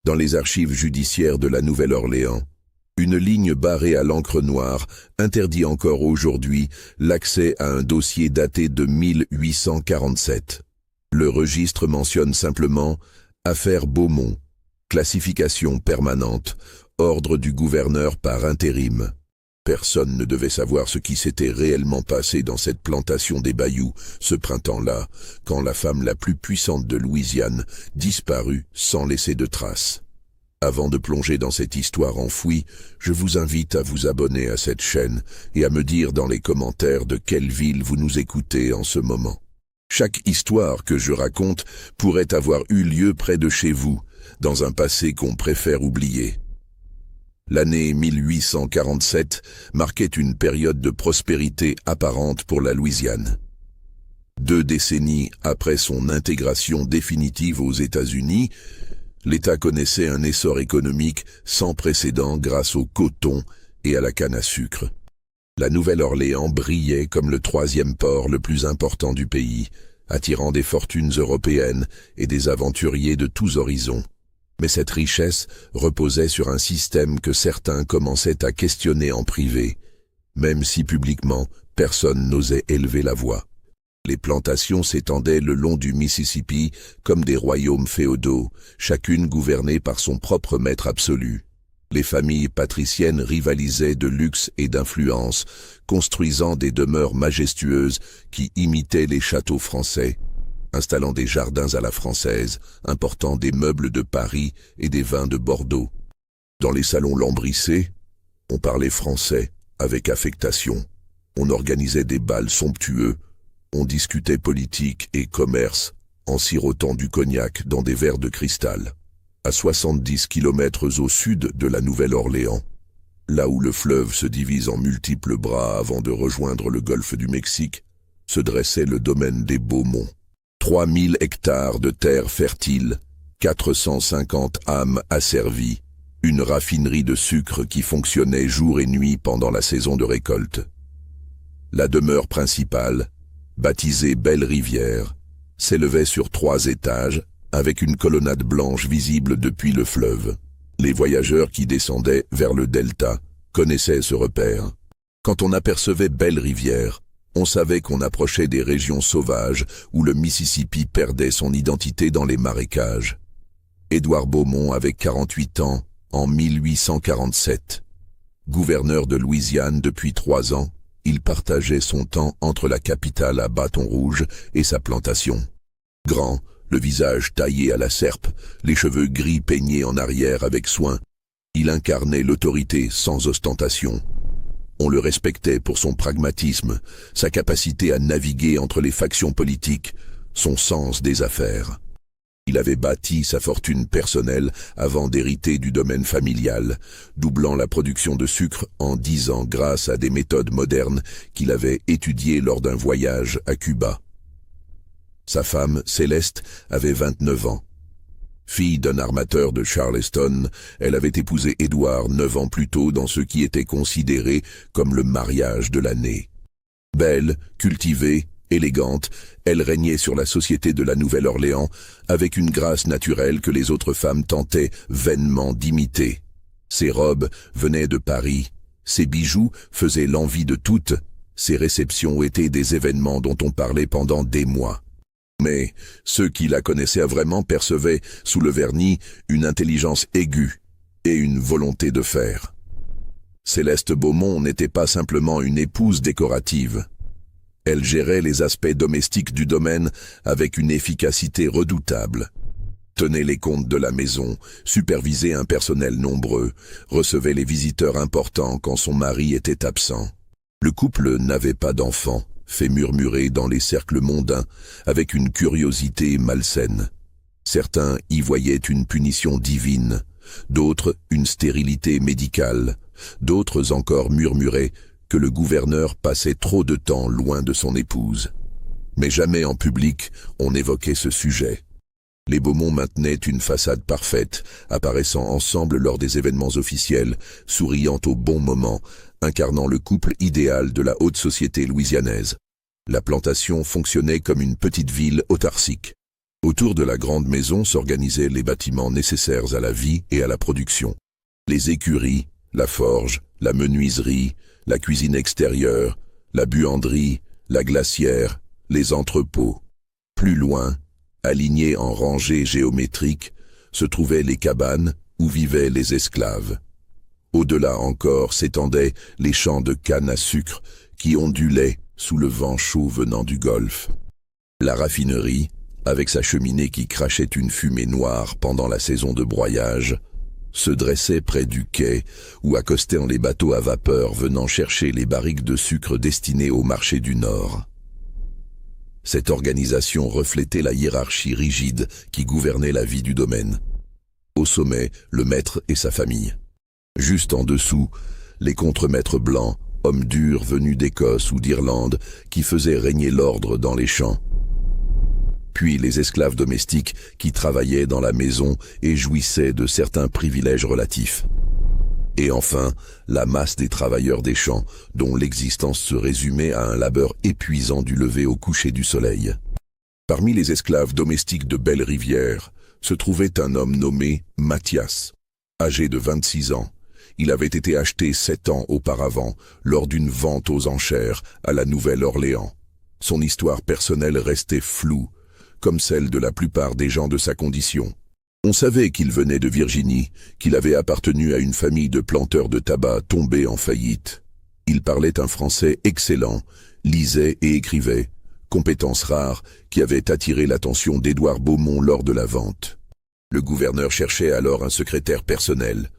Dans les archives judiciaires de la Nouvelle-Orléans, une ligne barrée à l'encre noire interdit encore aujourd'hui l'accès à un dossier daté de 1847. Le registre mentionne simplement « Affaire Beaumont, classification permanente, ordre du gouverneur par intérim ». Personne ne devait savoir ce qui s'était réellement passé dans cette plantation des Bayous ce printemps-là, quand la femme la plus puissante de Louisiane disparut sans laisser de traces. Avant de plonger dans cette histoire enfouie, je vous invite à vous abonner à cette chaîne et à me dire dans les commentaires de quelle ville vous nous écoutez en ce moment. Chaque histoire que je raconte pourrait avoir eu lieu près de chez vous, dans un passé qu'on préfère oublier. L'année 1847 marquait une période de prospérité apparente pour la Louisiane. 2 décennies après son intégration définitive aux États-Unis, l'État connaissait un essor économique sans précédent grâce au coton et à la canne à sucre. La Nouvelle-Orléans brillait comme le 3e port le plus important du pays, attirant des fortunes européennes et des aventuriers de tous horizons. Mais cette richesse reposait sur un système que certains commençaient à questionner en privé, même si publiquement personne n'osait élever la voix. Les plantations s'étendaient le long du Mississippi comme des royaumes féodaux, chacune gouvernée par son propre maître absolu. Les familles patriciennes rivalisaient de luxe et d'influence, construisant des demeures majestueuses qui imitaient les châteaux français, installant des jardins à la française, important des meubles de Paris et des vins de Bordeaux. Dans les salons lambrissés, on parlait français avec affectation, on organisait des bals somptueux, on discutait politique et commerce en sirotant du cognac dans des verres de cristal. À 70 kilomètres au sud de la Nouvelle-Orléans, là où le fleuve se divise en multiples bras avant de rejoindre le golfe du Mexique, se dressait le domaine des Beaumont. 3000 hectares de terre fertile, 450 âmes asservies, une raffinerie de sucre qui fonctionnait jour et nuit pendant la saison de récolte. La demeure principale, baptisée Belle-Rivière, s'élevait sur 3 étages, avec une colonnade blanche visible depuis le fleuve. Les voyageurs qui descendaient vers le delta connaissaient ce repère. Quand on apercevait Belle-Rivière, on savait qu'on approchait des régions sauvages où le Mississippi perdait son identité dans les marécages. Édouard Beaumont avait 48 ans en 1847. Gouverneur de Louisiane depuis 3 ans, il partageait son temps entre la capitale à Bâton Rouge et sa plantation. Grand, le visage taillé à la serpe, les cheveux gris peignés en arrière avec soin, il incarnait l'autorité sans ostentation. On le respectait pour son pragmatisme, sa capacité à naviguer entre les factions politiques, son sens des affaires. Il avait bâti sa fortune personnelle avant d'hériter du domaine familial, doublant la production de sucre en 10 ans grâce à des méthodes modernes qu'il avait étudiées lors d'un voyage à Cuba. Sa femme, Céleste, avait 29 ans. Fille d'un armateur de Charleston, elle avait épousé Édouard 9 ans plus tôt dans ce qui était considéré comme le mariage de l'année. Belle, cultivée, élégante, elle régnait sur la société de la Nouvelle-Orléans avec une grâce naturelle que les autres femmes tentaient vainement d'imiter. Ses robes venaient de Paris, ses bijoux faisaient l'envie de toutes, ses réceptions étaient des événements dont on parlait pendant des mois. Mais ceux qui la connaissaient vraiment percevaient, sous le vernis, une intelligence aiguë et une volonté de faire. Céleste Beaumont n'était pas simplement une épouse décorative. Elle gérait les aspects domestiques du domaine avec une efficacité redoutable. Tenait les comptes de la maison, supervisait un personnel nombreux, recevait les visiteurs importants quand son mari était absent. Le couple n'avait pas d'enfants, fait murmurer dans les cercles mondains avec une curiosité malsaine. Certains y voyaient une punition divine, d'autres une stérilité médicale, d'autres encore murmuraient que le gouverneur passait trop de temps loin de son épouse. Mais jamais en public on évoquait ce sujet. Les Beaumont maintenaient une façade parfaite, apparaissant ensemble lors des événements officiels, souriant au bon moment, incarnant le couple idéal de la haute société louisianaise. La plantation fonctionnait comme une petite ville autarcique. Autour de la grande maison s'organisaient les bâtiments nécessaires à la vie et à la production. Les écuries, la forge, la menuiserie, la cuisine extérieure, la buanderie, la glacière, les entrepôts. Plus loin, alignés en rangées géométriques, se trouvaient les cabanes où vivaient les esclaves. Au-delà encore s'étendaient les champs de canne à sucre qui ondulaient sous le vent chaud venant du Golfe. La raffinerie, avec sa cheminée qui crachait une fumée noire pendant la saison de broyage, se dressait près du quai où accostaient les bateaux à vapeur venant chercher les barriques de sucre destinées au marché du Nord. Cette organisation reflétait la hiérarchie rigide qui gouvernait la vie du domaine. Au sommet, le maître et sa famille. Juste en dessous, les contremaîtres blancs, hommes durs venus d'Écosse ou d'Irlande, qui faisaient régner l'ordre dans les champs. Puis les esclaves domestiques qui travaillaient dans la maison et jouissaient de certains privilèges relatifs. Et enfin, la masse des travailleurs des champs, dont l'existence se résumait à un labeur épuisant du lever au coucher du soleil. Parmi les esclaves domestiques de Belle-Rivière, se trouvait un homme nommé Mathias. Âgé de 26 ans, il avait été acheté 7 ans auparavant, lors d'une vente aux enchères à la Nouvelle-Orléans. Son histoire personnelle restait floue, comme celle de la plupart des gens de sa condition. On savait qu'il venait de Virginie, qu'il avait appartenu à une famille de planteurs de tabac tombés en faillite. Il parlait un français excellent, lisait et écrivait, compétence rare qui avait attiré l'attention d'Édouard Beaumont lors de la vente. Le gouverneur cherchait alors un secrétaire personnel,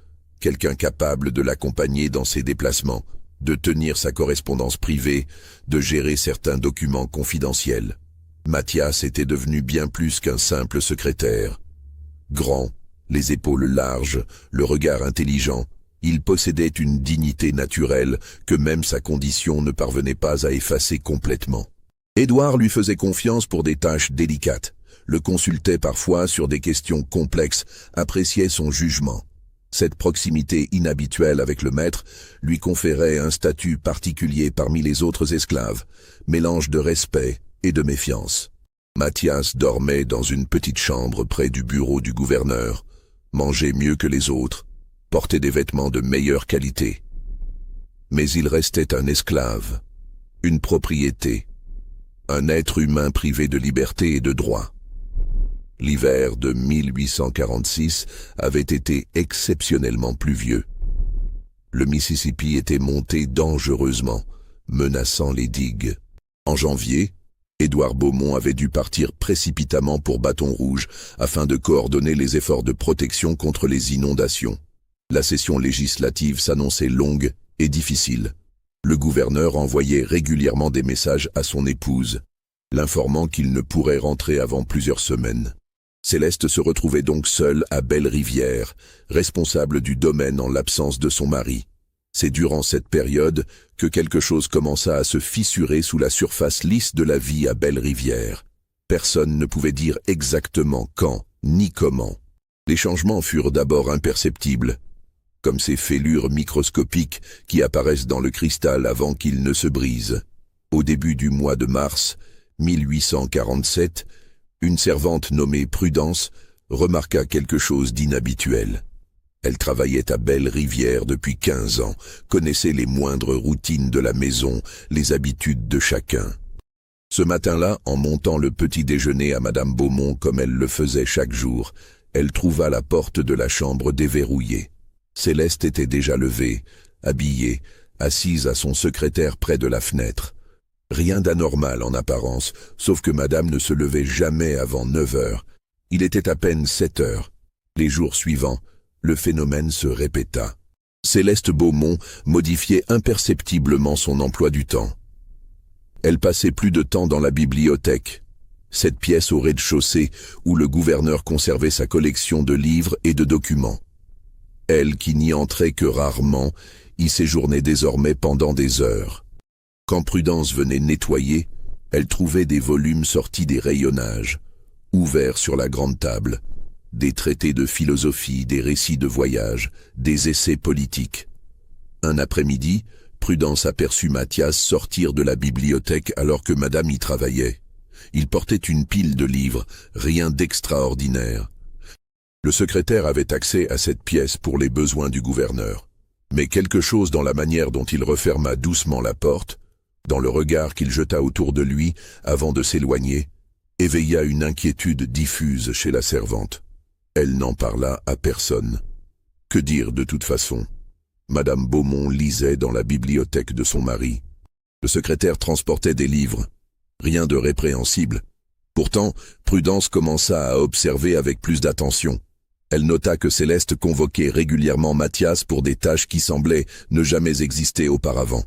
quelqu'un capable de l'accompagner dans ses déplacements, de tenir sa correspondance privée, de gérer certains documents confidentiels. Mathias était devenu bien plus qu'un simple secrétaire. Grand, les épaules larges, le regard intelligent, il possédait une dignité naturelle que même sa condition ne parvenait pas à effacer complètement. Édouard lui faisait confiance pour des tâches délicates, le consultait parfois sur des questions complexes, appréciait son jugement. Cette proximité inhabituelle avec le maître lui conférait un statut particulier parmi les autres esclaves, mélange de respect et de méfiance. Mathias dormait dans une petite chambre près du bureau du gouverneur, mangeait mieux que les autres, portait des vêtements de meilleure qualité. Mais il restait un esclave, une propriété, un être humain privé de liberté et de droit. L'hiver de 1846 avait été exceptionnellement pluvieux. Le Mississippi était monté dangereusement, menaçant les digues. En janvier, Édouard Beaumont avait dû partir précipitamment pour Bâton Rouge afin de coordonner les efforts de protection contre les inondations. La session législative s'annonçait longue et difficile. Le gouverneur envoyait régulièrement des messages à son épouse, l'informant qu'il ne pourrait rentrer avant plusieurs semaines. Céleste se retrouvait donc seule à Belle-Rivière, responsable du domaine en l'absence de son mari. C'est durant cette période que quelque chose commença à se fissurer sous la surface lisse de la vie à Belle-Rivière. Personne ne pouvait dire exactement quand, ni comment. Les changements furent d'abord imperceptibles, comme ces fêlures microscopiques qui apparaissent dans le cristal avant qu'il ne se brise. Au début du mois de mars 1847, une servante nommée Prudence remarqua quelque chose d'inhabituel. Elle travaillait à Belle-Rivière depuis 15 ans, connaissait les moindres routines de la maison, les habitudes de chacun. Ce matin-là, en montant le petit déjeuner à Madame Beaumont comme elle le faisait chaque jour, elle trouva la porte de la chambre déverrouillée. Céleste était déjà levée, habillée, assise à son secrétaire près de la fenêtre. Rien d'anormal en apparence, sauf que Madame ne se levait jamais avant 9 heures. Il était à peine 7 heures. Les jours suivants, le phénomène se répéta. Céleste Beaumont modifiait imperceptiblement son emploi du temps. Elle passait plus de temps dans la bibliothèque, cette pièce au rez-de-chaussée où le gouverneur conservait sa collection de livres et de documents. Elle, qui n'y entrait que rarement, y séjournait désormais pendant des heures. Quand Prudence venait nettoyer, elle trouvait des volumes sortis des rayonnages, ouverts sur la grande table, des traités de philosophie, des récits de voyage, des essais politiques. Un après-midi, Prudence aperçut Mathias sortir de la bibliothèque alors que Madame y travaillait. Il portait une pile de livres, rien d'extraordinaire. Le secrétaire avait accès à cette pièce pour les besoins du gouverneur. Mais quelque chose dans la manière dont il referma doucement la porte, dans le regard qu'il jeta autour de lui avant de s'éloigner, éveilla une inquiétude diffuse chez la servante. Elle n'en parla à personne. Que dire de toute façon? Madame Beaumont lisait dans la bibliothèque de son mari. Le secrétaire transportait des livres. Rien de répréhensible. Pourtant, Prudence commença à observer avec plus d'attention. Elle nota que Céleste convoquait régulièrement Mathias pour des tâches qui semblaient ne jamais exister auparavant.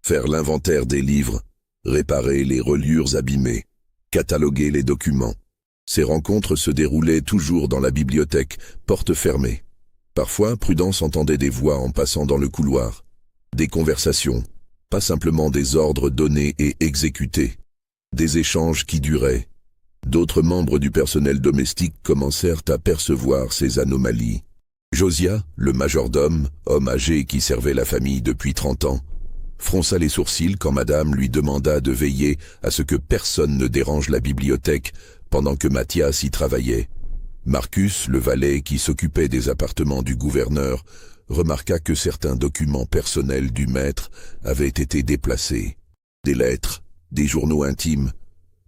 Faire l'inventaire des livres, réparer les reliures abîmées, cataloguer les documents. Ces rencontres se déroulaient toujours dans la bibliothèque, porte fermée. Parfois, Prudence entendait des voix en passant dans le couloir. Des conversations, pas simplement des ordres donnés et exécutés. Des échanges qui duraient. D'autres membres du personnel domestique commencèrent à percevoir ces anomalies. Josiah, le majordome, homme âgé qui servait la famille depuis 30 ans, fronça les sourcils quand madame lui demanda de veiller à ce que personne ne dérange la bibliothèque pendant que Mathias y travaillait. Marcus, le valet qui s'occupait des appartements du gouverneur, remarqua que certains documents personnels du maître avaient été déplacés. Des lettres, des journaux intimes,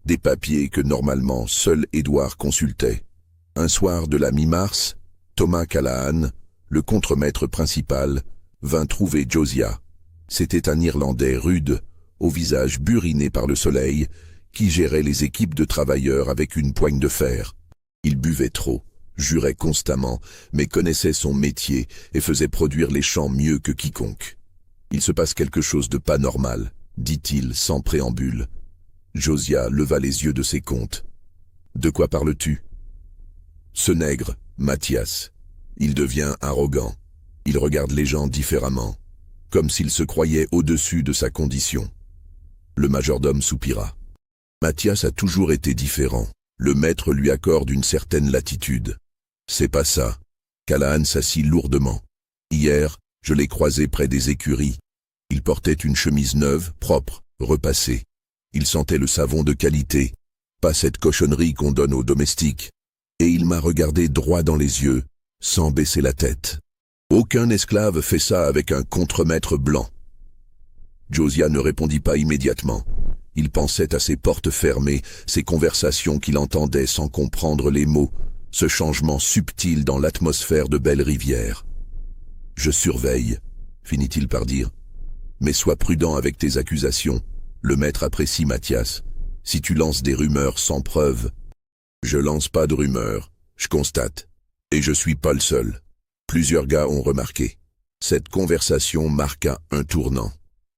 des papiers que normalement seul Édouard consultait. Un soir de la mi-mars, Thomas Callahan, le contremaître principal, vint trouver Josiah. C'était un Irlandais rude, au visage buriné par le soleil, qui gérait les équipes de travailleurs avec une poigne de fer. Il buvait trop, jurait constamment, mais connaissait son métier et faisait produire les chants mieux que quiconque. « Il se passe quelque chose de pas normal », dit-il sans préambule. Josiah leva les yeux de ses comptes. « De quoi parles-tu » ? Ce nègre, Mathias, il devient arrogant. Il regarde les gens différemment, comme s'il se croyait au-dessus de sa condition. Le majordome soupira. Mathias a toujours été différent. Le maître lui accorde une certaine latitude. C'est pas ça. Callahan s'assit lourdement. Hier, je l'ai croisé près des écuries. Il portait une chemise neuve, propre, repassée. Il sentait le savon de qualité, pas cette cochonnerie qu'on donne aux domestiques. Et il m'a regardé droit dans les yeux, sans baisser la tête. Aucun esclave fait ça avec un contremaître blanc. Josiah ne répondit pas immédiatement. Il pensait à ses portes fermées, ces conversations qu'il entendait sans comprendre les mots, ce changement subtil dans l'atmosphère de Belle-Rivière. « Je surveille », finit-il par dire. « Mais sois prudent avec tes accusations. Le maître apprécie Mathias. Si tu lances des rumeurs sans preuve... » « Je lance pas de rumeurs, je constate. Et je suis pas le seul. Plusieurs gars ont remarqué. » Cette conversation marqua un tournant.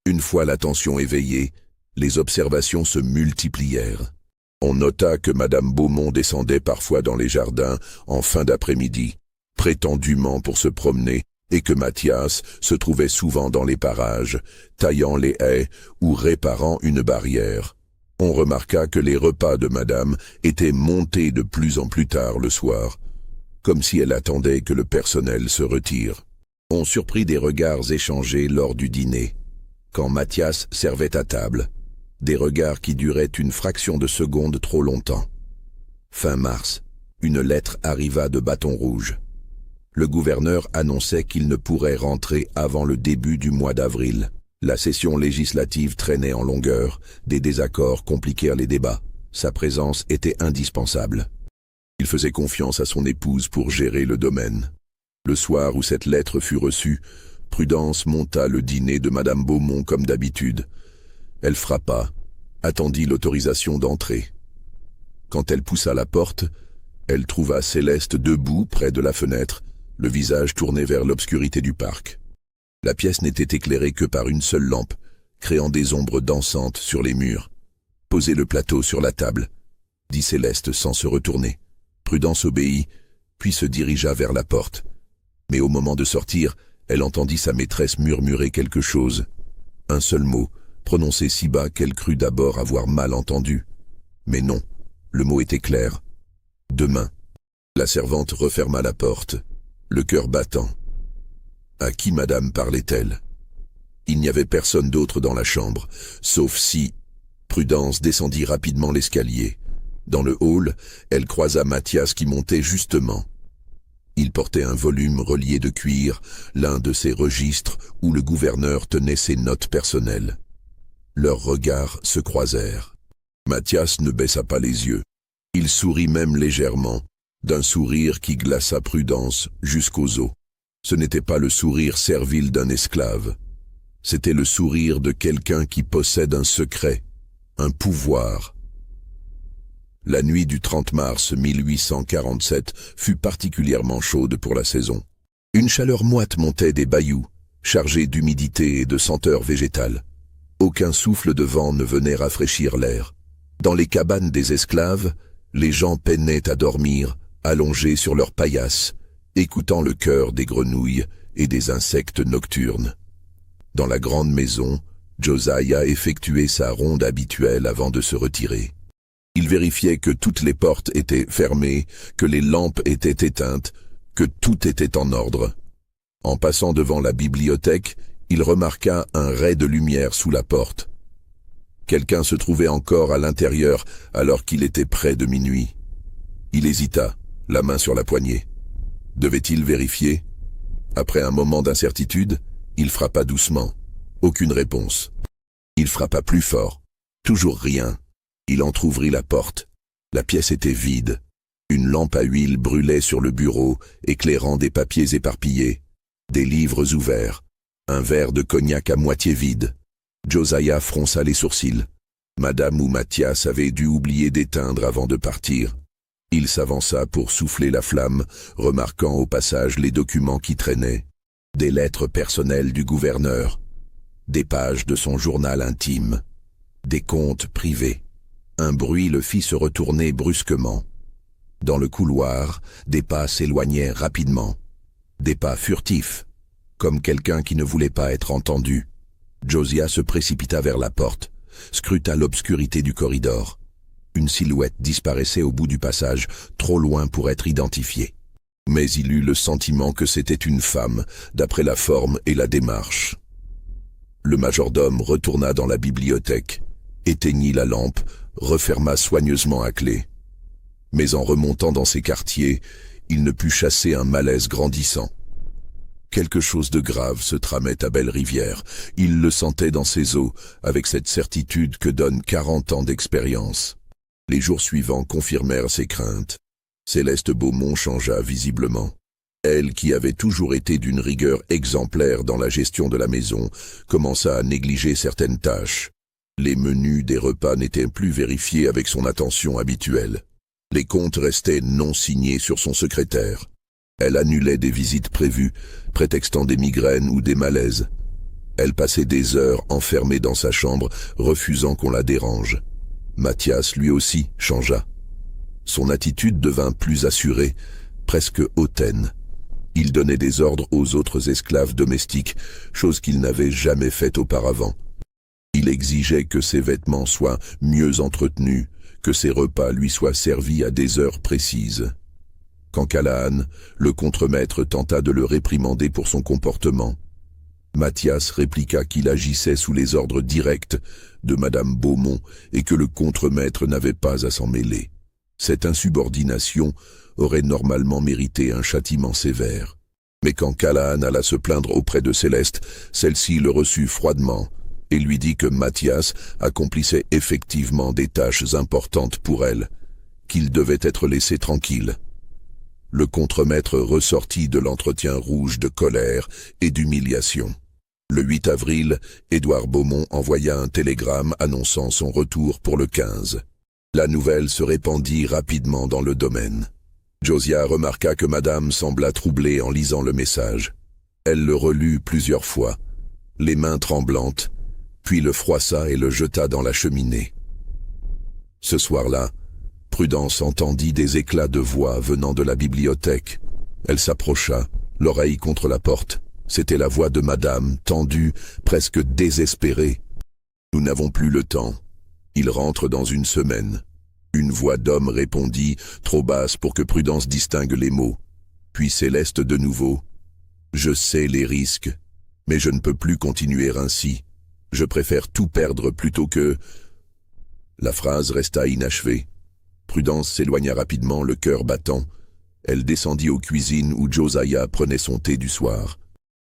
Une fois l'attention éveillée, les observations se multiplièrent. On nota que Madame Beaumont descendait parfois dans les jardins en fin d'après-midi, prétendument pour se promener, et que Mathias se trouvait souvent dans les parages, taillant les haies ou réparant une barrière. On remarqua que les repas de Madame étaient montés de plus en plus tard le soir, comme si elle attendait que le personnel se retire. On surprit des regards échangés lors du dîner, quand Mathias servait à table, des regards qui duraient une fraction de seconde trop longtemps. Fin mars, une lettre arriva de Bâton Rouge. Le gouverneur annonçait qu'il ne pourrait rentrer avant le début du mois d'avril. La session législative traînait en longueur, des désaccords compliquèrent les débats. Sa présence était indispensable. Il faisait confiance à son épouse pour gérer le domaine. Le soir où cette lettre fut reçue, Prudence monta le dîner de Madame Beaumont comme d'habitude. Elle frappa, attendit l'autorisation d'entrer. Quand elle poussa la porte, elle trouva Céleste debout près de la fenêtre, le visage tourné vers l'obscurité du parc. La pièce n'était éclairée que par une seule lampe, créant des ombres dansantes sur les murs. « Posez le plateau sur la table », dit Céleste sans se retourner. Prudence obéit, puis se dirigea vers la porte. Mais au moment de sortir, elle entendit sa maîtresse murmurer quelque chose. Un seul mot, prononcé si bas qu'elle crut d'abord avoir mal entendu. Mais non, le mot était clair. « Demain ». La servante referma la porte, le cœur battant. À qui madame parlait-elle? Il n'y avait personne d'autre dans la chambre, sauf si... Prudence descendit rapidement l'escalier. Dans le hall, elle croisa Mathias qui montait justement. Il portait un volume relié de cuir, l'un de ces registres où le gouverneur tenait ses notes personnelles. Leurs regards se croisèrent. Mathias ne baissa pas les yeux. Il sourit même légèrement, d'un sourire qui glaça Prudence jusqu'aux os. Ce n'était pas le sourire servile d'un esclave. C'était le sourire de quelqu'un qui possède un secret, un pouvoir. La nuit du 30 mars 1847 fut particulièrement chaude pour la saison. Une chaleur moite montait des bayous, chargée d'humidité et de senteurs végétales. Aucun souffle de vent ne venait rafraîchir l'air. Dans les cabanes des esclaves, les gens peinaient à dormir, allongés sur leurs paillasses, écoutant le chœur des grenouilles et des insectes nocturnes. Dans la grande maison, Josiah effectuait sa ronde habituelle avant de se retirer. Il vérifiait que toutes les portes étaient fermées, que les lampes étaient éteintes, que tout était en ordre. En passant devant la bibliothèque, il remarqua un ray de lumière sous la porte. Quelqu'un se trouvait encore à l'intérieur alors qu'il était près de minuit. Il hésita, la main sur la poignée. Devait-il vérifier? Après un moment d'incertitude, il frappa doucement. Aucune réponse. Il frappa plus fort. Toujours rien. Il entr'ouvrit la porte. La pièce était vide. Une lampe à huile brûlait sur le bureau, éclairant des papiers éparpillés, des livres ouverts, un verre de cognac à moitié vide. Josiah fronça les sourcils. Madame ou Mathias avait dû oublier d'éteindre avant de partir. Il s'avança pour souffler la flamme, remarquant au passage les documents qui traînaient. Des lettres personnelles du gouverneur, des pages de son journal intime, des comptes privés. Un bruit le fit se retourner brusquement. Dans le couloir, des pas s'éloignèrent rapidement. Des pas furtifs, comme quelqu'un qui ne voulait pas être entendu. Josiah se précipita vers la porte, scruta l'obscurité du corridor. Une silhouette disparaissait au bout du passage, trop loin pour être identifiée. Mais il eut le sentiment que c'était une femme, d'après la forme et la démarche. Le majordome retourna dans la bibliothèque, éteignit la lampe, referma soigneusement à clé. Mais en remontant dans ses quartiers, il ne put chasser un malaise grandissant. Quelque chose de grave se tramait à Belle-Rivière. Il le sentait dans ses os, avec cette certitude que donnent 40 ans d'expérience. Les jours suivants confirmèrent ses craintes. Céleste Beaumont changea visiblement. Elle, qui avait toujours été d'une rigueur exemplaire dans la gestion de la maison, commença à négliger certaines tâches. Les menus des repas n'étaient plus vérifiés avec son attention habituelle. Les comptes restaient non signés sur son secrétaire. Elle annulait des visites prévues, prétextant des migraines ou des malaises. Elle passait des heures enfermée dans sa chambre, refusant qu'on la dérange. Mathias, lui aussi, changea. Son attitude devint plus assurée, presque hautaine. Il donnait des ordres aux autres esclaves domestiques, chose qu'il n'avait jamais faite auparavant. Il exigeait que ses vêtements soient mieux entretenus, que ses repas lui soient servis à des heures précises. Quand Callahan, le contremaître, tenta de le réprimander pour son comportement, Mathias répliqua qu'il agissait sous les ordres directs de Madame Beaumont et que le contremaître n'avait pas à s'en mêler. Cette insubordination aurait normalement mérité un châtiment sévère. Mais quand Callahan alla se plaindre auprès de Céleste, celle-ci le reçut froidement et lui dit que Mathias accomplissait effectivement des tâches importantes pour elle, qu'il devait être laissé tranquille. Le contremaître ressortit de l'entretien rouge de colère et d'humiliation. Le 8 avril, Édouard Beaumont envoya un télégramme annonçant son retour pour le 15. La nouvelle se répandit rapidement dans le domaine. Josiah remarqua que madame sembla troublée en lisant le message. Elle le relut plusieurs fois, les mains tremblantes, puis le froissa et le jeta dans la cheminée. Ce soir-là, Prudence entendit des éclats de voix venant de la bibliothèque. Elle s'approcha, l'oreille contre la porte. C'était la voix de madame, tendue, presque désespérée. « Nous n'avons plus le temps. Il rentre dans une semaine. » Une voix d'homme répondit, trop basse pour que Prudence distingue les mots. Puis Céleste de nouveau. « Je sais les risques, mais je ne peux plus continuer ainsi. Je préfère tout perdre plutôt que... » La phrase resta inachevée. Prudence s'éloigna rapidement, le cœur battant. Elle descendit aux cuisines où Josiah prenait son thé du soir.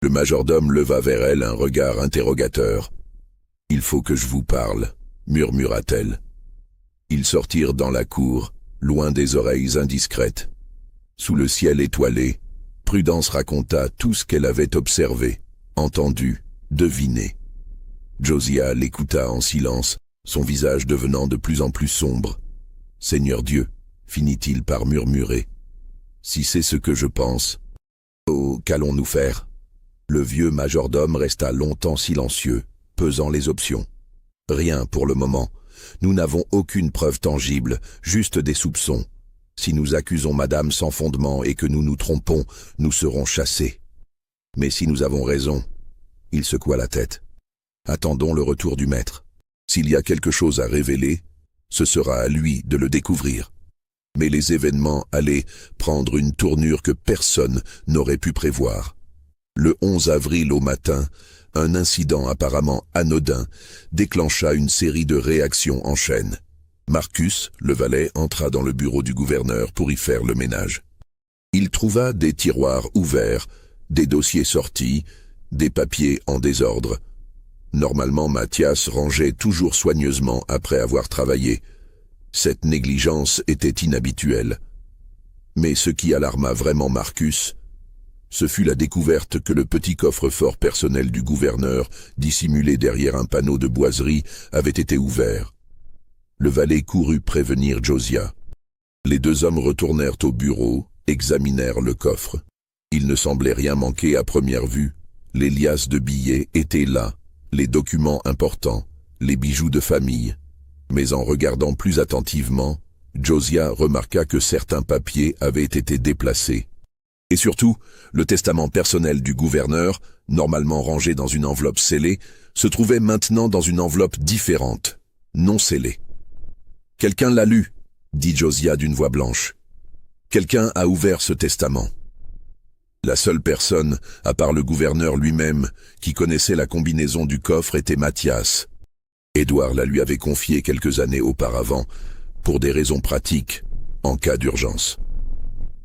Le majordome leva vers elle un regard interrogateur. « Il faut que je vous parle », murmura-t-elle. Ils sortirent dans la cour, loin des oreilles indiscrètes. Sous le ciel étoilé, Prudence raconta tout ce qu'elle avait observé, entendu, deviné. Josiah l'écouta en silence, son visage devenant de plus en plus sombre. « Seigneur Dieu », finit-il par murmurer, « si c'est ce que je pense, oh, qu'allons-nous faire ?» Le vieux majordome resta longtemps silencieux, pesant les options. « Rien pour le moment. Nous n'avons aucune preuve tangible, juste des soupçons. Si nous accusons madame sans fondement et que nous nous trompons, nous serons chassés. Mais si nous avons raison, » il secoua la tête. « Attendons le retour du maître. S'il y a quelque chose à révéler, ce sera à lui de le découvrir. » Mais les événements allaient prendre une tournure que personne n'aurait pu prévoir. Le 11 avril au matin, un incident apparemment anodin déclencha une série de réactions en chaîne. Marcus, le valet, entra dans le bureau du gouverneur pour y faire le ménage. Il trouva des tiroirs ouverts, des dossiers sortis, des papiers en désordre. Normalement, Mathias rangeait toujours soigneusement après avoir travaillé. Cette négligence était inhabituelle. Mais ce qui alarma vraiment Marcus, ce fut la découverte que le petit coffre-fort personnel du gouverneur, dissimulé derrière un panneau de boiserie, avait été ouvert. Le valet courut prévenir Josiah. Les deux hommes retournèrent au bureau, examinèrent le coffre. Il ne semblait rien manquer à première vue. Les liasses de billets étaient là, les documents importants, les bijoux de famille. Mais en regardant plus attentivement, Josiah remarqua que certains papiers avaient été déplacés. Et surtout, le testament personnel du gouverneur, normalement rangé dans une enveloppe scellée, se trouvait maintenant dans une enveloppe différente, non scellée. « Quelqu'un l'a lu », dit Josiah d'une voix blanche. « Quelqu'un a ouvert ce testament. » La seule personne, à part le gouverneur lui-même, qui connaissait la combinaison du coffre était Mathias. Édouard la lui avait confiée quelques années auparavant, pour des raisons pratiques, en cas d'urgence.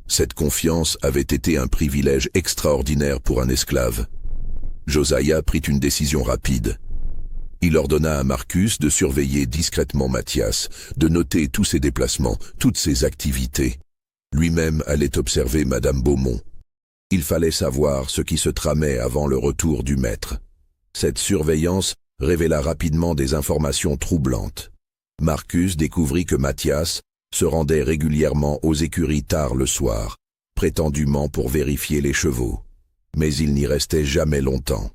Cette confiance avait été un privilège extraordinaire pour un esclave. Josiah prit une décision rapide. Il ordonna à Marcus de surveiller discrètement Mathias, de noter tous ses déplacements, toutes ses activités. Lui-même allait observer Madame Beaumont. Il fallait savoir ce qui se tramait avant le retour du maître. Cette surveillance révéla rapidement des informations troublantes. Marcus découvrit que Mathias se rendait régulièrement aux écuries tard le soir, prétendument pour vérifier les chevaux. Mais il n'y restait jamais longtemps.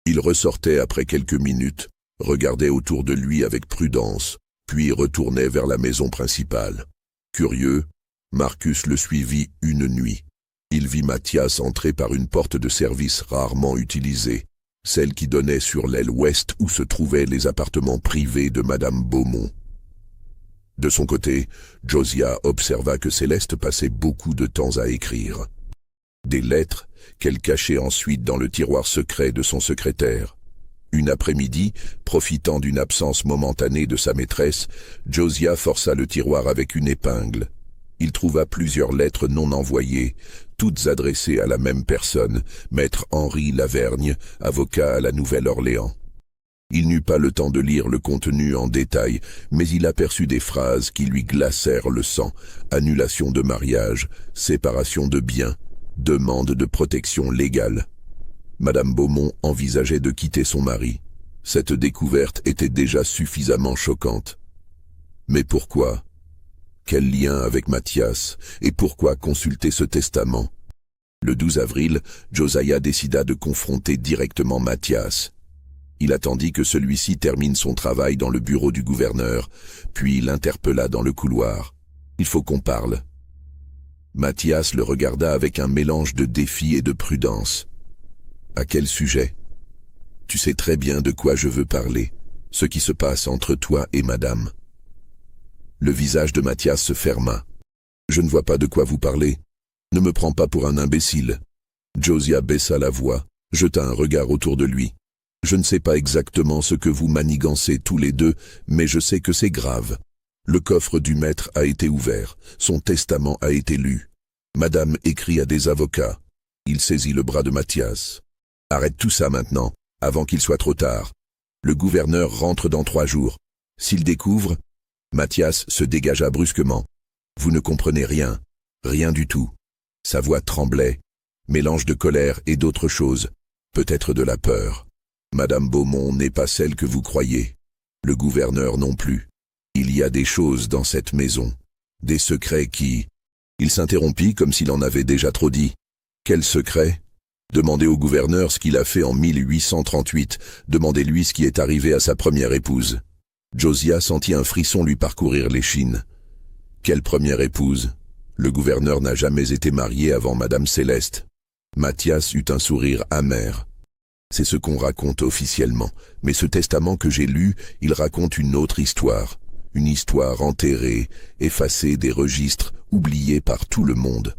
Il ressortait après quelques minutes, regardait autour de lui avec prudence, puis retournait vers la maison principale. Curieux, Marcus le suivit une nuit. Il vit Mathias entrer par une porte de service rarement utilisée, celle qui donnait sur l'aile ouest où se trouvaient les appartements privés de Madame Beaumont. De son côté, Josiah observa que Céleste passait beaucoup de temps à écrire. Des lettres qu'elle cachait ensuite dans le tiroir secret de son secrétaire. Une après-midi, profitant d'une absence momentanée de sa maîtresse, Josiah força le tiroir avec une épingle. Il trouva plusieurs lettres non envoyées, toutes adressées à la même personne, maître Henri Lavergne, avocat à la Nouvelle-Orléans. Il n'eut pas le temps de lire le contenu en détail, mais il aperçut des phrases qui lui glacèrent le sang. Annulation de mariage, séparation de biens, demande de protection légale. Madame Beaumont envisageait de quitter son mari. Cette découverte était déjà suffisamment choquante. Mais pourquoi? Quel lien avec Mathias? Et pourquoi consulter ce testament? Le 12 avril, Josiah décida de confronter directement Mathias. Il attendit que celui-ci termine son travail dans le bureau du gouverneur, puis l'interpella dans le couloir. « Il faut qu'on parle. » Mathias le regarda avec un mélange de défi et de prudence. « À quel sujet ? » ?»« Tu sais très bien de quoi je veux parler, ce qui se passe entre toi et madame. » Le visage de Mathias se ferma. « Je ne vois pas de quoi vous parlez. Ne me prends pas pour un imbécile. » Josiah baissa la voix, jeta un regard autour de lui. Je ne sais pas exactement ce que vous manigancez tous les deux, mais je sais que c'est grave. Le coffre du maître a été ouvert, son testament a été lu. Madame écrit à des avocats. Il saisit le bras de Mathias. Arrête tout ça maintenant, avant qu'il soit trop tard. Le gouverneur rentre dans 3 jours. S'il découvre... Mathias se dégagea brusquement. Vous ne comprenez rien, rien du tout. Sa voix tremblait, mélange de colère et d'autre chose, peut-être de la peur. Madame Beaumont n'est pas celle que vous croyez. Le gouverneur non plus. Il y a des choses dans cette maison, des secrets qui... Il s'interrompit comme s'il en avait déjà trop dit. Quel secret? Demandez au gouverneur ce qu'il a fait en 1838, demandez-lui ce qui est arrivé à sa première épouse. Josiah sentit un frisson lui parcourir l'échine. Quelle première épouse? Le gouverneur n'a jamais été marié avant Madame Céleste. Mathias eut un sourire amer. C'est ce qu'on raconte officiellement, mais ce testament que j'ai lu, il raconte une autre histoire. Une histoire enterrée, effacée des registres, oubliée par tout le monde.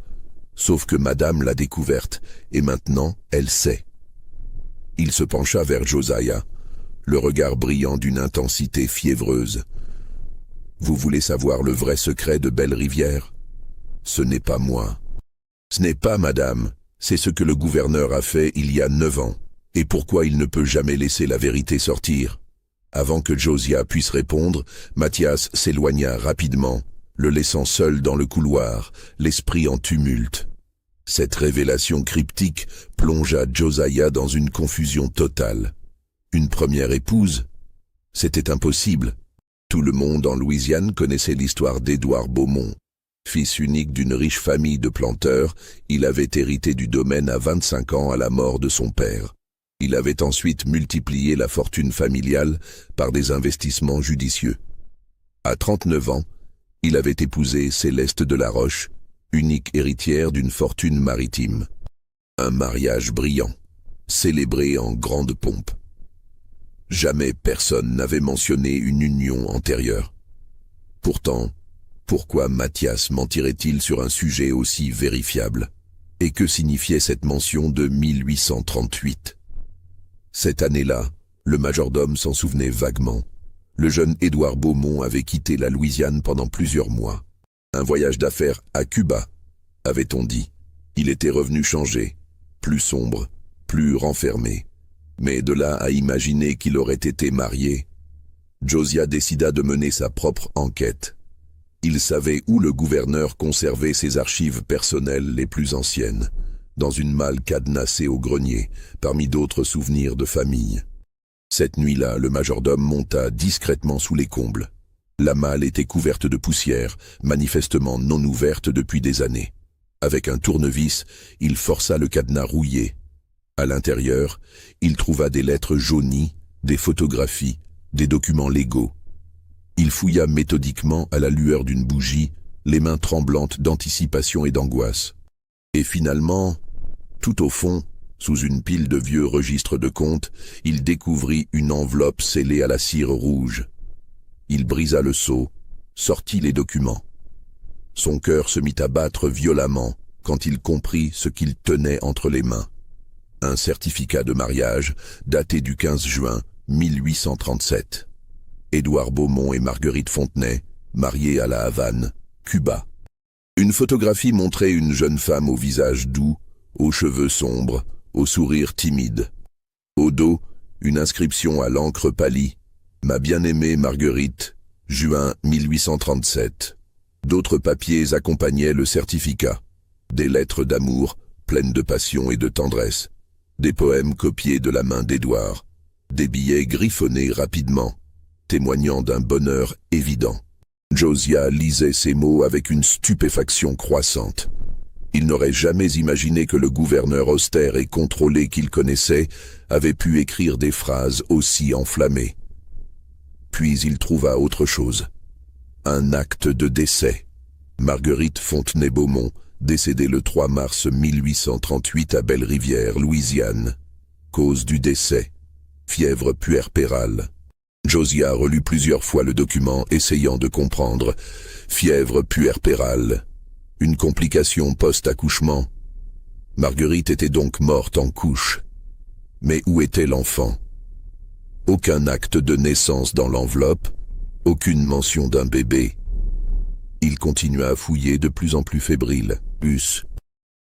Sauf que Madame l'a découverte, et maintenant, elle sait. Il se pencha vers Josiah, le regard brillant d'une intensité fiévreuse. Vous voulez savoir le vrai secret de Belle-Rivière? Ce n'est pas moi. Ce n'est pas Madame, c'est ce que le gouverneur a fait il y a 9 ans. Et pourquoi il ne peut jamais laisser la vérité sortir? Avant que Josiah puisse répondre, Mathias s'éloigna rapidement, le laissant seul dans le couloir, l'esprit en tumulte. Cette révélation cryptique plongea Josiah dans une confusion totale. Une première épouse? C'était impossible. Tout le monde en Louisiane connaissait l'histoire d'Édouard Beaumont. Fils unique d'une riche famille de planteurs, il avait hérité du domaine à 25 ans à la mort de son père. Il avait ensuite multiplié la fortune familiale par des investissements judicieux. À 39 ans, il avait épousé Céleste de la Roche, unique héritière d'une fortune maritime. Un mariage brillant, célébré en grande pompe. Jamais personne n'avait mentionné une union antérieure. Pourtant, pourquoi Mathias mentirait-il sur un sujet aussi vérifiable? Et que signifiait cette mention de 1838? Cette année-là, le majordome s'en souvenait vaguement. Le jeune Édouard Beaumont avait quitté la Louisiane pendant plusieurs mois. Un voyage d'affaires à Cuba, avait-on dit. Il était revenu changé, plus sombre, plus renfermé. Mais de là à imaginer qu'il aurait été marié, Josiah décida de mener sa propre enquête. Il savait où le gouverneur conservait ses archives personnelles les plus anciennes, dans une malle cadenassée au grenier, parmi d'autres souvenirs de famille. Cette nuit-là, le majordome monta discrètement sous les combles. La malle était couverte de poussière, manifestement non ouverte depuis des années. Avec un tournevis, il força le cadenas rouillé. À l'intérieur, il trouva des lettres jaunies, des photographies, des documents légaux. Il fouilla méthodiquement à la lueur d'une bougie, les mains tremblantes d'anticipation et d'angoisse. Et finalement, tout au fond, sous une pile de vieux registres de comptes, il découvrit une enveloppe scellée à la cire rouge. Il brisa le sceau, sortit les documents. Son cœur se mit à battre violemment quand il comprit ce qu'il tenait entre les mains. Un certificat de mariage daté du 15 juin 1837. Édouard Beaumont et Marguerite Fontenay, mariés à La Havane, Cuba. Une photographie montrait une jeune femme au visage doux, aux cheveux sombres, au sourire timide. Au dos, une inscription à l'encre pâlie. Ma bien-aimée Marguerite, juin 1837. D'autres papiers accompagnaient le certificat. Des lettres d'amour, pleines de passion et de tendresse. Des poèmes copiés de la main d'Édouard. Des billets griffonnés rapidement, témoignant d'un bonheur évident. Josiah lisait ces mots avec une stupéfaction croissante. Il n'aurait jamais imaginé que le gouverneur austère et contrôlé qu'il connaissait avait pu écrire des phrases aussi enflammées. Puis il trouva autre chose. Un acte de décès. Marguerite Fontenay-Beaumont, décédée le 3 mars 1838 à Belle-Rivière, Louisiane. Cause du décès: fièvre puerpérale. Josiah relut plusieurs fois le document, essayant de comprendre. Fièvre puerpérale. Une complication post-accouchement. Marguerite était donc morte en couche. Mais où était l'enfant? Aucun acte de naissance dans l'enveloppe, aucune mention d'un bébé. Il continua à fouiller de plus en plus fébrile.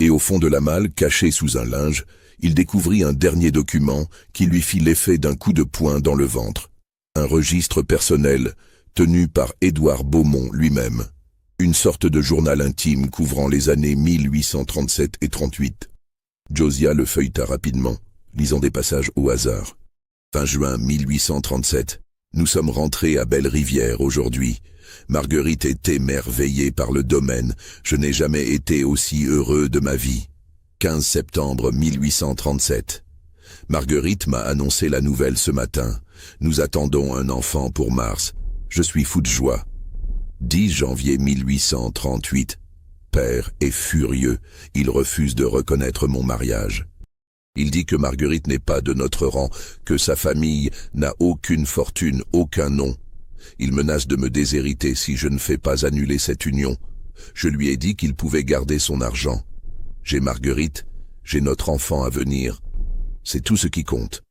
Et au fond de la malle, caché sous un linge, il découvrit un dernier document qui lui fit l'effet d'un coup de poing dans le ventre. Un registre personnel, tenu par Édouard Beaumont lui-même. Une sorte de journal intime couvrant les années 1837 et 38. Josiah le feuilleta rapidement, lisant des passages au hasard. Fin juin 1837. Nous sommes rentrés à Belle-Rivière aujourd'hui. Marguerite est émerveillée par le domaine. Je n'ai jamais été aussi heureux de ma vie. 15 septembre 1837. Marguerite m'a annoncé la nouvelle ce matin. Nous attendons un enfant pour mars. Je suis fou de joie. 10 janvier 1838. Père est furieux. Il refuse de reconnaître mon mariage. Il dit que Marguerite n'est pas de notre rang, que sa famille n'a aucune fortune, aucun nom. Il menace de me déshériter si je ne fais pas annuler cette union. Je lui ai dit qu'il pouvait garder son argent. J'ai Marguerite, j'ai notre enfant à venir. C'est tout ce qui compte.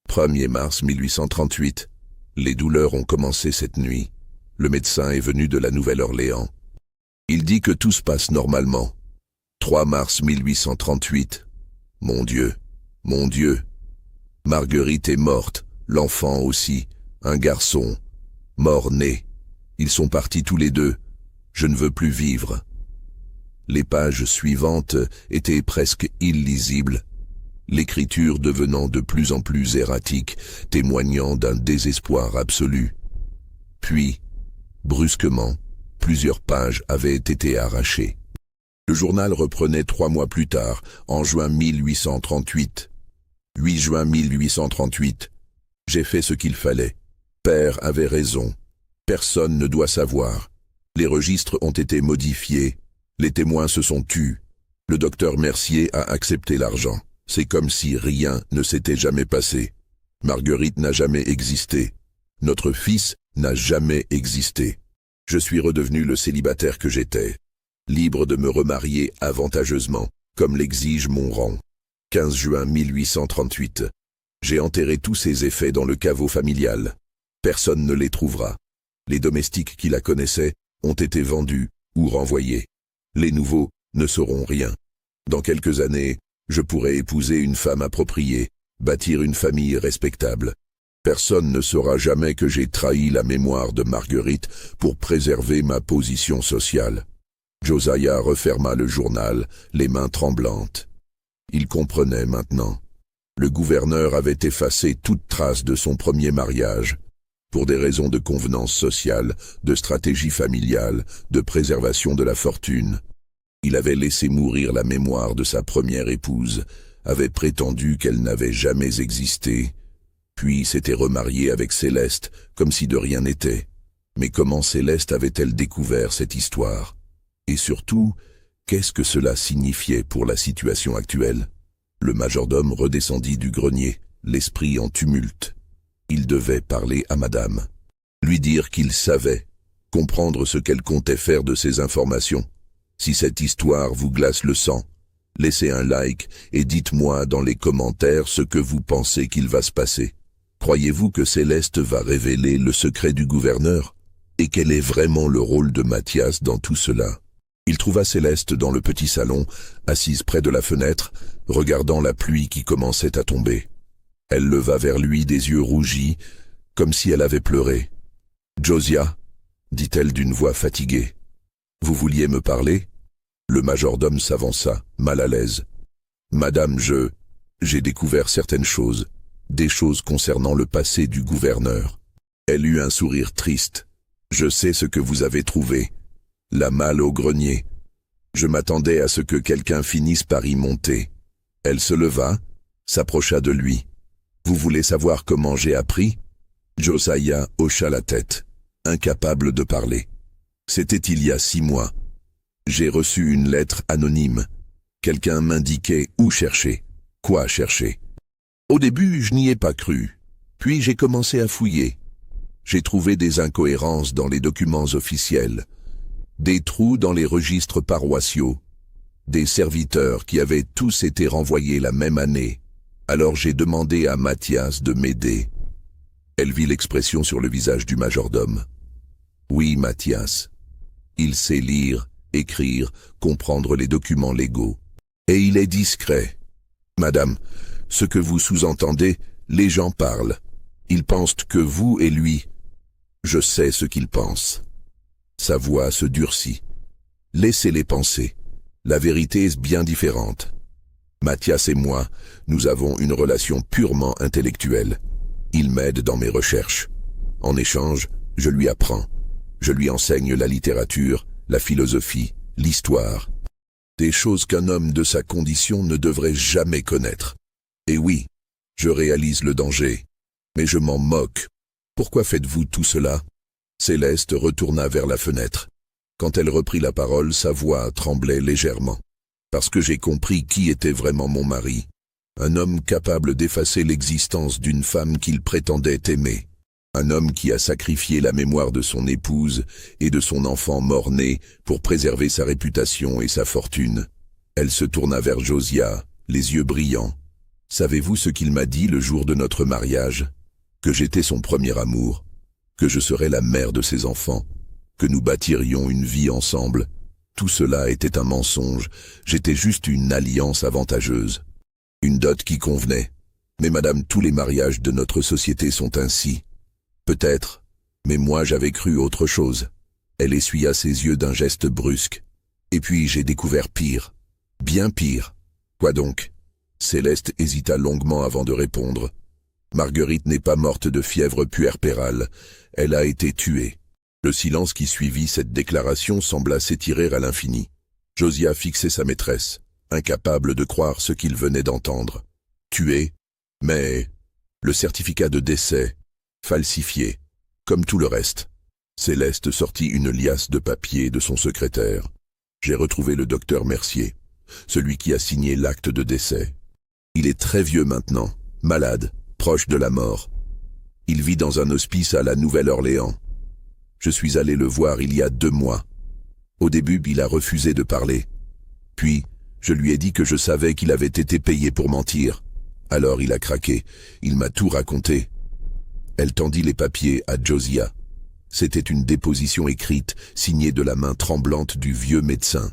1er mars 1838. Les douleurs ont commencé cette nuit. Le médecin est venu de la Nouvelle-Orléans. Il dit que tout se passe normalement. 3 mars 1838. Mon Dieu, mon Dieu. Marguerite est morte, l'enfant aussi, un garçon, mort-né. Ils sont partis tous les deux. Je ne veux plus vivre. Les pages suivantes étaient presque illisibles, l'écriture devenant de plus en plus erratique, témoignant d'un désespoir absolu. Puis, brusquement, plusieurs pages avaient été arrachées. Le journal reprenait 3 mois plus tard, en juin 1838. 8 juin 1838. J'ai fait ce qu'il fallait. Père avait raison. Personne ne doit savoir. Les registres ont été modifiés. Les témoins se sont tus. Le docteur Mercier a accepté l'argent. C'est comme si rien ne s'était jamais passé. Marguerite n'a jamais existé. Notre fils n'a jamais existé. Je suis redevenu le célibataire que j'étais, libre de me remarier avantageusement, comme l'exige mon rang. 15 juin 1838. J'ai enterré tous ces effets dans le caveau familial. Personne ne les trouvera. Les domestiques qui la connaissaient ont été vendus ou renvoyés. Les nouveaux ne sauront rien. Dans quelques années, je pourrai épouser une femme appropriée, bâtir une famille respectable. Personne ne saura jamais que j'ai trahi la mémoire de Marguerite pour préserver ma position sociale. Josiah referma le journal, les mains tremblantes. Il comprenait maintenant. Le gouverneur avait effacé toute trace de son premier mariage, pour des raisons de convenance sociale, de stratégie familiale, de préservation de la fortune. Il avait laissé mourir la mémoire de sa première épouse, avait prétendu qu'elle n'avait jamais existé, puis s'était remarié avec Céleste, comme si de rien n'était. Mais comment Céleste avait-elle découvert cette histoire? Et surtout, qu'est-ce que cela signifiait pour la situation actuelle? Le majordome redescendit du grenier, l'esprit en tumulte. Il devait parler à madame, lui dire qu'il savait, comprendre ce qu'elle comptait faire de ces informations. Si cette histoire vous glace le sang, laissez un like et dites-moi dans les commentaires ce que vous pensez qu'il va se passer. Croyez-vous que Céleste va révéler le secret du gouverneur? Et quel est vraiment le rôle de Mathias dans tout cela? Il trouva Céleste dans le petit salon, assise près de la fenêtre, regardant la pluie qui commençait à tomber. Elle leva vers lui des yeux rougis, comme si elle avait pleuré. « Josiah, dit-elle d'une voix fatiguée, vous vouliez me parler ?» Le majordome s'avança, mal à l'aise. « Madame, j'ai découvert certaines choses, des choses concernant le passé du gouverneur. » Elle eut un sourire triste. « Je sais ce que vous avez trouvé. La malle au grenier. Je m'attendais à ce que quelqu'un finisse par y monter. » Elle se leva, s'approcha de lui. « Vous voulez savoir comment j'ai appris ?» Josiah hocha la tête, incapable de parler. « C'était il y a 6 mois. J'ai reçu une lettre anonyme. Quelqu'un m'indiquait où chercher, quoi chercher. Au début, je n'y ai pas cru. Puis j'ai commencé à fouiller. J'ai trouvé des incohérences dans les documents officiels, des trous dans les registres paroissiaux, des serviteurs qui avaient tous été renvoyés la même année. Alors j'ai demandé à Mathias de m'aider. Elle vit l'expression sur le visage du majordome. Oui, Mathias. Il sait lire, écrire, comprendre les documents légaux. Et il est discret. Madame, ce que vous sous-entendez, les gens parlent. Ils pensent que vous et lui. Je sais ce qu'ils pensent. Sa voix se durcit. Laissez-les penser. La vérité est bien différente. Mathias et moi, nous avons une relation purement intellectuelle. Il m'aide dans mes recherches. En échange, je lui apprends. Je lui enseigne la littérature, la philosophie, l'histoire. Des choses qu'un homme de sa condition ne devrait jamais connaître. Et oui, je réalise le danger. Mais je m'en moque. Pourquoi faites-vous tout cela? Céleste retourna vers la fenêtre. Quand elle reprit la parole, sa voix tremblait légèrement. Parce que j'ai compris qui était vraiment mon mari. Un homme capable d'effacer l'existence d'une femme qu'il prétendait aimer. Un homme qui a sacrifié la mémoire de son épouse et de son enfant mort-né pour préserver sa réputation et sa fortune. Elle se tourna vers Josiah, les yeux brillants. Savez-vous ce qu'il m'a dit le jour de notre mariage? Que j'étais son premier amour, que je serais la mère de ses enfants, que nous bâtirions une vie ensemble. Tout cela était un mensonge, j'étais juste une alliance avantageuse. Une dot qui convenait. Mais madame, tous les mariages de notre société sont ainsi. Peut-être, mais moi j'avais cru autre chose. Elle essuya ses yeux d'un geste brusque. Et puis j'ai découvert pire. Bien pire. Quoi donc? Céleste hésita longuement avant de répondre. Marguerite n'est pas morte de fièvre puerpérale. Elle a été tuée. Le silence qui suivit cette déclaration sembla s'étirer à l'infini. Josiah fixait sa maîtresse, incapable de croire ce qu'il venait d'entendre. Tuée, mais le certificat de décès, falsifié, comme tout le reste. Céleste sortit une liasse de papier de son secrétaire. J'ai retrouvé le docteur Mercier, celui qui a signé l'acte de décès. Il est très vieux maintenant, malade, proche de la mort. Il vit dans un hospice à la Nouvelle-Orléans. Je suis allé le voir il y a 2 mois. Au début, il a refusé de parler. Puis, je lui ai dit que je savais qu'il avait été payé pour mentir. Alors il a craqué, il m'a tout raconté. Elle tendit les papiers à Josiah. C'était une déposition écrite, signée de la main tremblante du vieux médecin.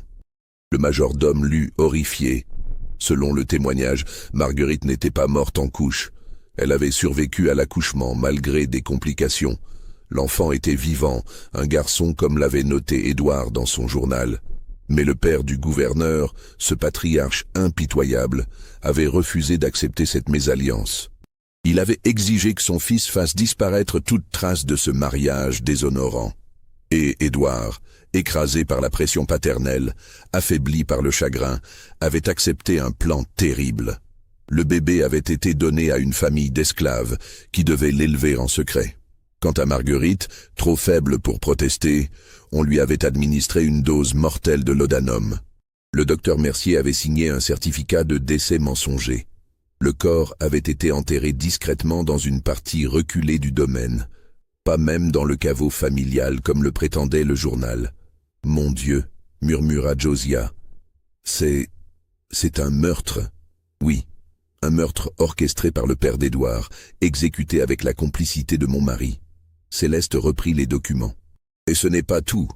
Le majordome lut, horrifié. Selon le témoignage, Marguerite n'était pas morte en couche. Elle avait survécu à l'accouchement malgré des complications. L'enfant était vivant, un garçon comme l'avait noté Édouard dans son journal. Mais le père du gouverneur, ce patriarche impitoyable, avait refusé d'accepter cette mésalliance. Il avait exigé que son fils fasse disparaître toute trace de ce mariage déshonorant. Et Édouard, écrasé par la pression paternelle, affaibli par le chagrin, avait accepté un plan terrible. Le bébé avait été donné à une famille d'esclaves qui devait l'élever en secret. Quant à Marguerite, trop faible pour protester, on lui avait administré une dose mortelle de laudanum. Le docteur Mercier avait signé un certificat de décès mensonger. Le corps avait été enterré discrètement dans une partie reculée du domaine, pas même dans le caveau familial comme le prétendait le journal. « Mon Dieu !» murmura Josiah. « C'est un meurtre. » Oui, un meurtre orchestré par le père d'Édouard, exécuté avec la complicité de mon mari. Céleste reprit les documents. Et ce n'est pas tout.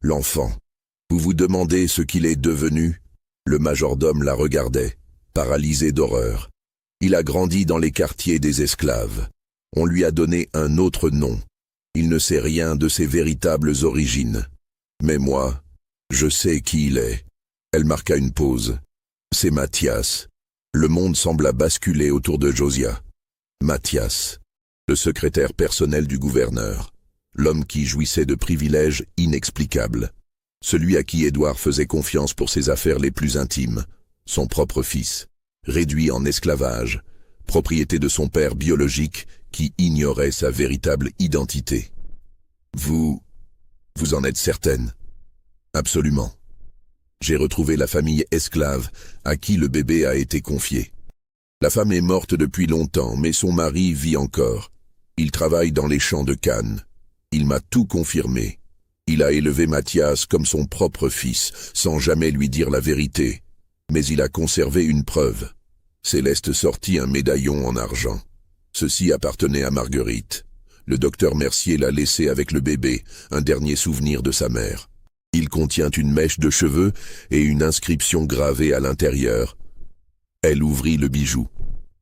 L'enfant. Vous vous demandez ce qu'il est devenu? Le majordome la regardait, paralysé d'horreur. Il a grandi dans les quartiers des esclaves. On lui a donné un autre nom. Il ne sait rien de ses véritables origines. Mais moi, je sais qui il est. Elle marqua une pause. C'est Mathias. Le monde sembla basculer autour de Josiah. Mathias, le secrétaire personnel du gouverneur, l'homme qui jouissait de privilèges inexplicables, celui à qui Édouard faisait confiance pour ses affaires les plus intimes, son propre fils, réduit en esclavage, propriété de son père biologique qui ignorait sa véritable identité. Vous en êtes certaine? Absolument. J'ai retrouvé la famille esclave à qui le bébé a été confié. La femme est morte depuis longtemps, mais son mari vit encore. Il travaille dans les champs de canne. Il m'a tout confirmé. Il a élevé Mathias comme son propre fils, sans jamais lui dire la vérité. Mais il a conservé une preuve. Céleste sortit un médaillon en argent. Ceci appartenait à Marguerite. Le docteur Mercier l'a laissé avec le bébé, un dernier souvenir de sa mère. Il contient une mèche de cheveux et une inscription gravée à l'intérieur. Elle ouvrit le bijou.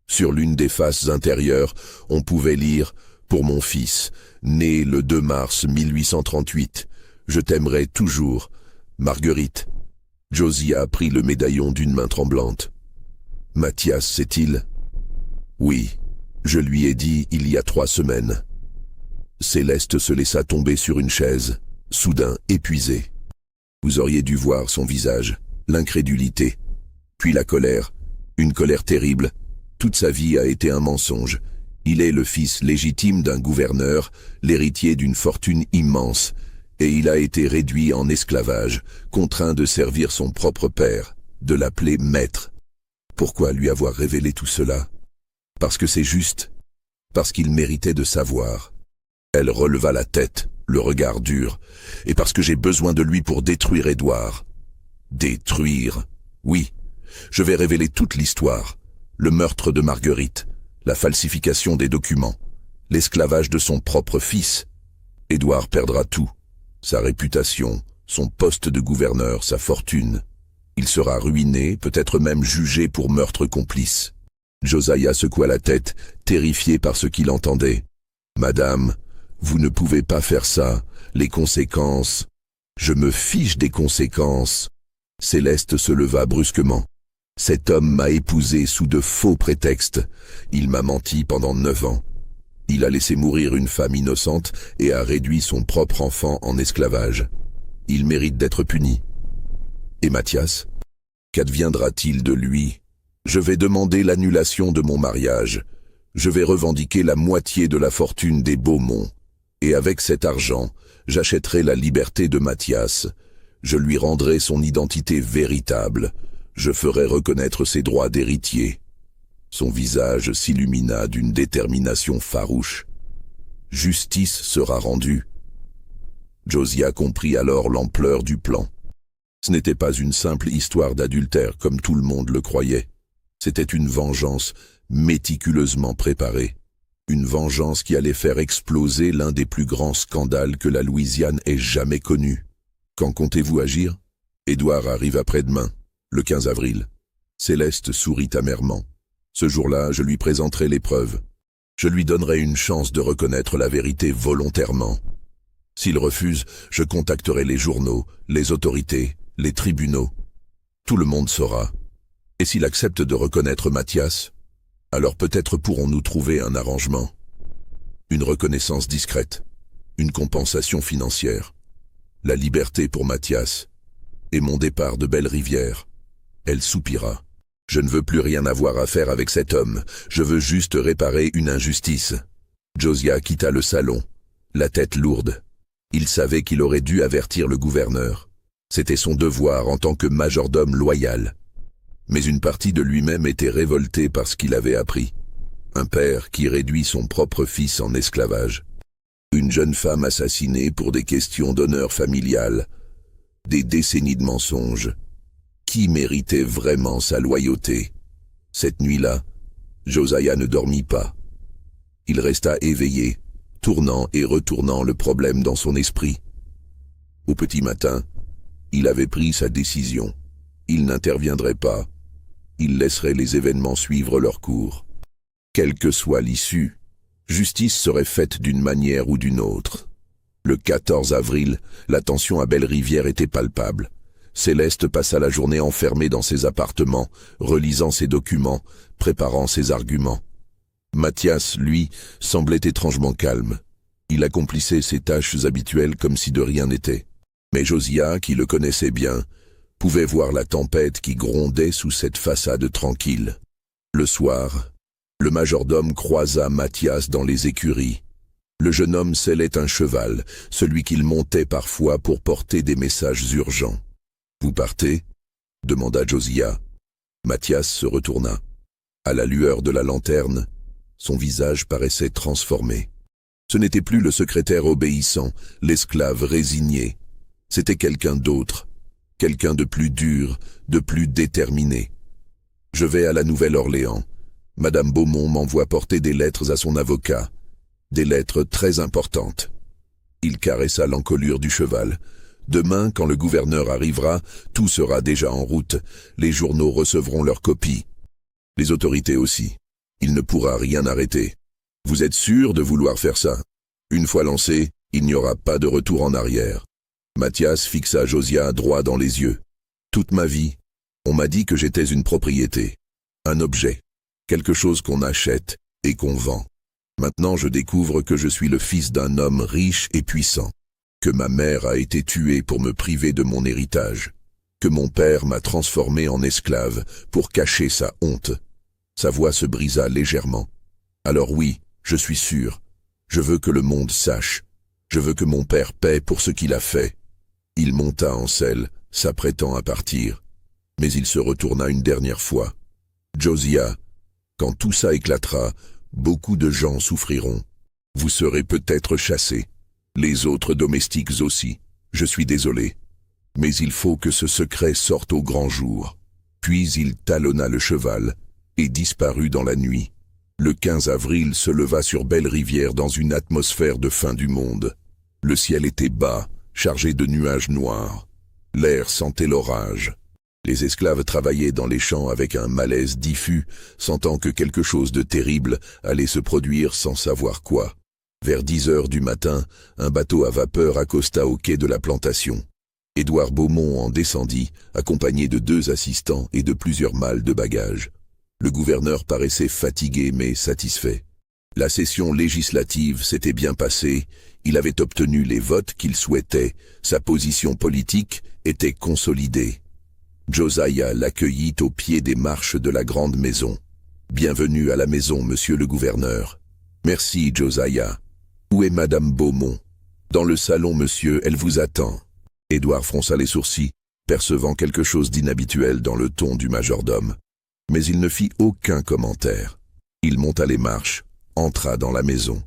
Sur l'une des faces intérieures, on pouvait lire « Pour mon fils, né le 2 mars 1838, je t'aimerai toujours, Marguerite ». Josiah prit le médaillon d'une main tremblante. « Mathias, sait-il » ?« Oui, je lui ai dit il y a 3 semaines. » Céleste se laissa tomber sur une chaise, soudain épuisée. Vous auriez dû voir son visage, l'incrédulité, puis la colère, une colère terrible. Toute sa vie a été un mensonge. Il est le fils légitime d'un gouverneur, l'héritier d'une fortune immense, et il a été réduit en esclavage, contraint de servir son propre père, de l'appeler maître. Pourquoi lui avoir révélé tout cela? Parce que c'est juste, parce qu'il méritait de savoir. Elle releva la tête, le regard dur, et parce que j'ai besoin de lui pour détruire Édouard. Détruire? Oui, je vais révéler toute l'histoire. Le meurtre de Marguerite, la falsification des documents, l'esclavage de son propre fils. Édouard perdra tout, sa réputation, son poste de gouverneur, sa fortune. Il sera ruiné, peut-être même jugé pour meurtre complice. Josiah secoua la tête, terrifié par ce qu'il entendait. « Madame, vous ne pouvez pas faire ça, les conséquences. » « Je me fiche des conséquences. » Céleste se leva brusquement. « Cet homme m'a épousé sous de faux prétextes. Il m'a menti pendant 9 ans. Il a laissé mourir une femme innocente et a réduit son propre enfant en esclavage. Il mérite d'être puni. » Et Mathias? Qu'adviendra-t-il de lui? Je vais demander l'annulation de mon mariage. Je vais revendiquer la moitié de la fortune des Beaumont. Et avec cet argent, j'achèterai la liberté de Mathias. Je lui rendrai son identité véritable. Je ferai reconnaître ses droits d'héritier. Son visage s'illumina d'une détermination farouche. Justice sera rendue. Josiah comprit alors l'ampleur du plan. Ce n'était pas une simple histoire d'adultère comme tout le monde le croyait. C'était une vengeance méticuleusement préparée. Une vengeance qui allait faire exploser l'un des plus grands scandales que la Louisiane ait jamais connu. Quand comptez-vous agir? Édouard arrive après-demain, le 15 avril. Céleste sourit amèrement. Ce jour-là, je lui présenterai les preuves. Je lui donnerai une chance de reconnaître la vérité volontairement. S'il refuse, je contacterai les journaux, les autorités, les tribunaux. Tout le monde saura. Et s'il accepte de reconnaître Mathias, alors peut-être pourrons-nous trouver un arrangement. Une reconnaissance discrète, une compensation financière, la liberté pour Mathias, et mon départ de Belle-Rivière. Elle soupira. Je ne veux plus rien avoir à faire avec cet homme, je veux juste réparer une injustice. Josiah quitta le salon, la tête lourde. Il savait qu'il aurait dû avertir le gouverneur. C'était son devoir en tant que majordome loyal. Mais une partie de lui-même était révoltée par ce qu'il avait appris. Un père qui réduit son propre fils en esclavage. Une jeune femme assassinée pour des questions d'honneur familial. Des décennies de mensonges. Qui méritait vraiment sa loyauté? Cette nuit-là, Josiah ne dormit pas. Il resta éveillé, tournant et retournant le problème dans son esprit. Au petit matin, il avait pris sa décision. Il n'interviendrait pas. Il laisserait les événements suivre leur cours. Quelle que soit l'issue, justice serait faite d'une manière ou d'une autre. Le 14 avril, la tension à Belle-Rivière était palpable. Céleste passa la journée enfermée dans ses appartements, relisant ses documents, préparant ses arguments. Mathias, lui, semblait étrangement calme. Il accomplissait ses tâches habituelles comme si de rien n'était. Mais Josiah, qui le connaissait bien, pouvait voir la tempête qui grondait sous cette façade tranquille. Le soir, le majordome croisa Mathias dans les écuries. Le jeune homme sellait un cheval, celui qu'il montait parfois pour porter des messages urgents. « Vous partez » demanda Josiah. Mathias se retourna. À la lueur de la lanterne, son visage paraissait transformé. Ce n'était plus le secrétaire obéissant, l'esclave résigné. C'était quelqu'un d'autre. Quelqu'un de plus dur, de plus déterminé. Je vais à la Nouvelle-Orléans. Madame Beaumont m'envoie porter des lettres à son avocat. Des lettres très importantes. Il caressa l'encolure du cheval. Demain, quand le gouverneur arrivera, tout sera déjà en route. Les journaux recevront leurs copies. Les autorités aussi. Il ne pourra rien arrêter. Vous êtes sûr de vouloir faire ça? Une fois lancé, il n'y aura pas de retour en arrière. Mathias fixa Josiah droit dans les yeux. Toute ma vie, on m'a dit que j'étais une propriété, un objet, quelque chose qu'on achète et qu'on vend. Maintenant je découvre que je suis le fils d'un homme riche et puissant, que ma mère a été tuée pour me priver de mon héritage, que mon père m'a transformé en esclave pour cacher sa honte. Sa voix se brisa légèrement. Alors oui, je suis sûr, je veux que le monde sache, je veux que mon père paie pour ce qu'il a fait. Il monta en selle, s'apprêtant à partir, mais il se retourna une dernière fois. Josiah, quand tout ça éclatera, beaucoup de gens souffriront. Vous serez peut-être chassés. Les autres domestiques aussi. Je suis désolé. Mais il faut que ce secret sorte au grand jour. Puis il talonna le cheval et disparut dans la nuit. Le 15 avril se leva sur Belle-Rivière dans une atmosphère de fin du monde. Le ciel était bas, chargé de nuages noirs. L'air sentait l'orage. Les esclaves travaillaient dans les champs avec un malaise diffus, sentant que quelque chose de terrible allait se produire sans savoir quoi. Vers 10 heures du matin, un bateau à vapeur accosta au quai de la plantation. Édouard Beaumont en descendit, accompagné de 2 assistants et de plusieurs malles de bagages. Le gouverneur paraissait fatigué mais satisfait. La session législative s'était bien passée, il avait obtenu les votes qu'il souhaitait, sa position politique était consolidée. Josiah l'accueillit au pied des marches de la grande maison. « Bienvenue à la maison, monsieur le gouverneur. »« Merci, Josiah. Où est madame Beaumont ?»« Dans le salon, monsieur, elle vous attend. » Édouard fronça les sourcils, percevant quelque chose d'inhabituel dans le ton du majordome. Mais il ne fit aucun commentaire. Il monta les marches, entra dans la maison.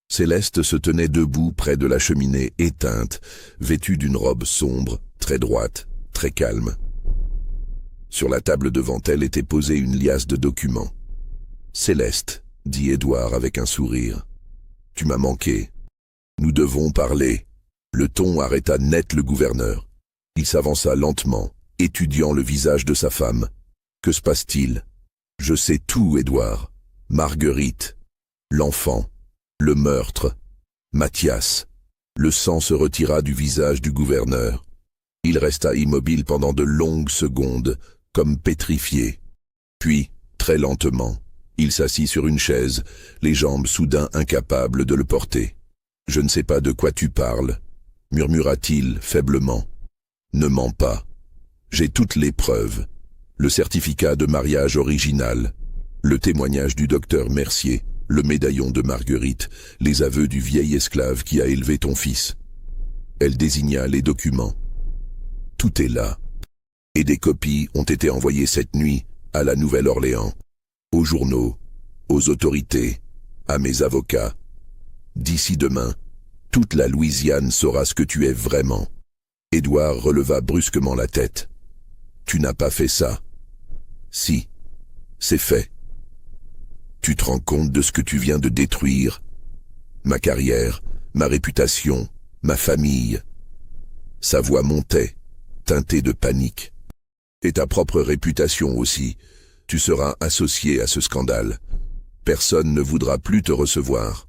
Céleste se tenait debout près de la cheminée éteinte, vêtue d'une robe sombre, très droite, très calme. Sur la table devant elle était posée une liasse de documents. « Céleste, » dit Édouard avec un sourire, « tu m'as manqué. Nous devons parler. » Le ton arrêta net le gouverneur. Il s'avança lentement, étudiant le visage de sa femme. « Que se passe-t-il ?»« Je sais tout, Édouard. Marguerite, l'enfant, le meurtre, Mathias. » Le sang se retira du visage du gouverneur. Il resta immobile pendant de longues secondes, comme pétrifié. Puis, très lentement, il s'assit sur une chaise, les jambes soudain incapables de le porter. « Je ne sais pas de quoi tu parles, » murmura-t-il faiblement. « Ne mens pas. J'ai toutes les preuves. Le certificat de mariage original, le témoignage du docteur Mercier, le médaillon de Marguerite, les aveux du vieil esclave qui a élevé ton fils. » Elle désigna les documents. « Tout est là. Et des copies ont été envoyées cette nuit à la Nouvelle-Orléans, aux journaux, aux autorités, à mes avocats. D'ici demain, toute la Louisiane saura ce que tu es vraiment. » Édouard releva brusquement la tête. « Tu n'as pas fait ça. »« Si, c'est fait. Tu te rends compte de ce que tu viens de détruire? Ma carrière, ma réputation, ma famille. » Sa voix montait, teintée de panique. « Et ta propre réputation aussi. Tu seras associé à ce scandale. Personne ne voudra plus te recevoir.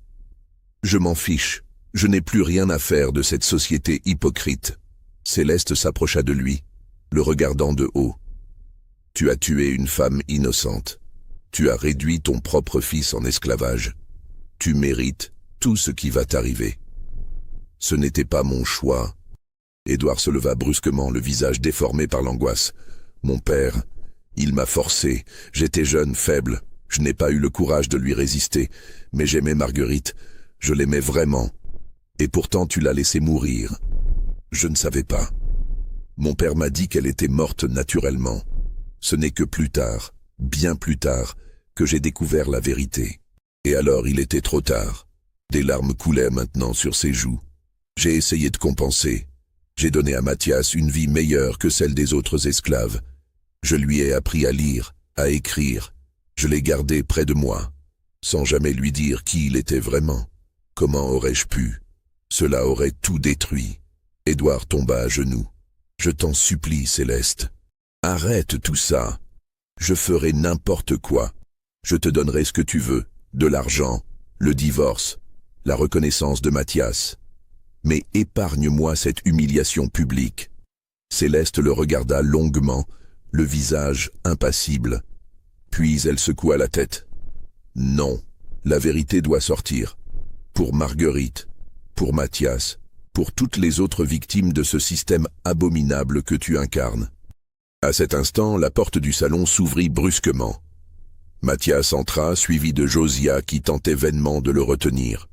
Je m'en fiche. Je n'ai plus rien à faire de cette société hypocrite. » Céleste s'approcha de lui, le regardant de haut. « Tu as tué une femme innocente. Tu as réduit ton propre fils en esclavage. Tu mérites tout ce qui va t'arriver. Ce n'était pas mon choix. » Édouard se leva brusquement, le visage déformé par l'angoisse. « Mon père, il m'a forcé. J'étais jeune, faible. Je n'ai pas eu le courage de lui résister. Mais j'aimais Marguerite. Je l'aimais vraiment. Et pourtant tu l'as laissée mourir. Je ne savais pas. Mon père m'a dit qu'elle était morte naturellement. Ce n'est que plus tard, bien plus tard, que j'ai découvert la vérité. Et alors il était trop tard. Des larmes coulaient maintenant sur ses joues. J'ai essayé de compenser. J'ai donné à Mathias une vie meilleure que celle des autres esclaves. Je lui ai appris à lire, à écrire. Je l'ai gardé près de moi, sans jamais lui dire qui il était vraiment. Comment aurais-je pu? Cela aurait tout détruit. Édouard tomba à genoux. Je t'en supplie, Céleste. Arrête tout ça. Je ferai n'importe quoi. Je te donnerai ce que tu veux, de l'argent, le divorce, la reconnaissance de Mathias. Mais épargne-moi cette humiliation publique. Céleste le regarda longuement, le visage impassible. Puis elle secoua la tête. Non, la vérité doit sortir. Pour Marguerite, pour Mathias, pour toutes les autres victimes de ce système abominable que tu incarnes. À cet instant, la porte du salon s'ouvrit brusquement. Mathias entra, suivi de Josiah qui tentait vainement de le retenir.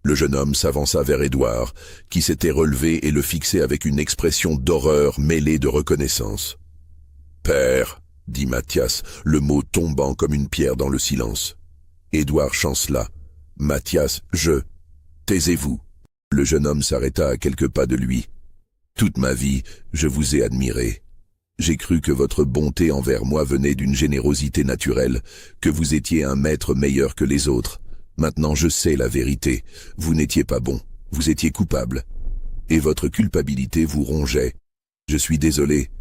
Le jeune homme s'avança vers Édouard, qui s'était relevé et le fixait avec une expression d'horreur mêlée de reconnaissance. « Père » dit Mathias, le mot tombant comme une pierre dans le silence. Édouard chancela. « Mathias, je... » « Taisez-vous. » Le jeune homme s'arrêta à quelques pas de lui. « Toute ma vie, je vous ai admiré. J'ai cru que votre bonté envers moi venait d'une générosité naturelle, que vous étiez un maître meilleur que les autres. Maintenant je sais la vérité. Vous n'étiez pas bon, vous étiez coupable. Et votre culpabilité vous rongeait. Je suis désolé.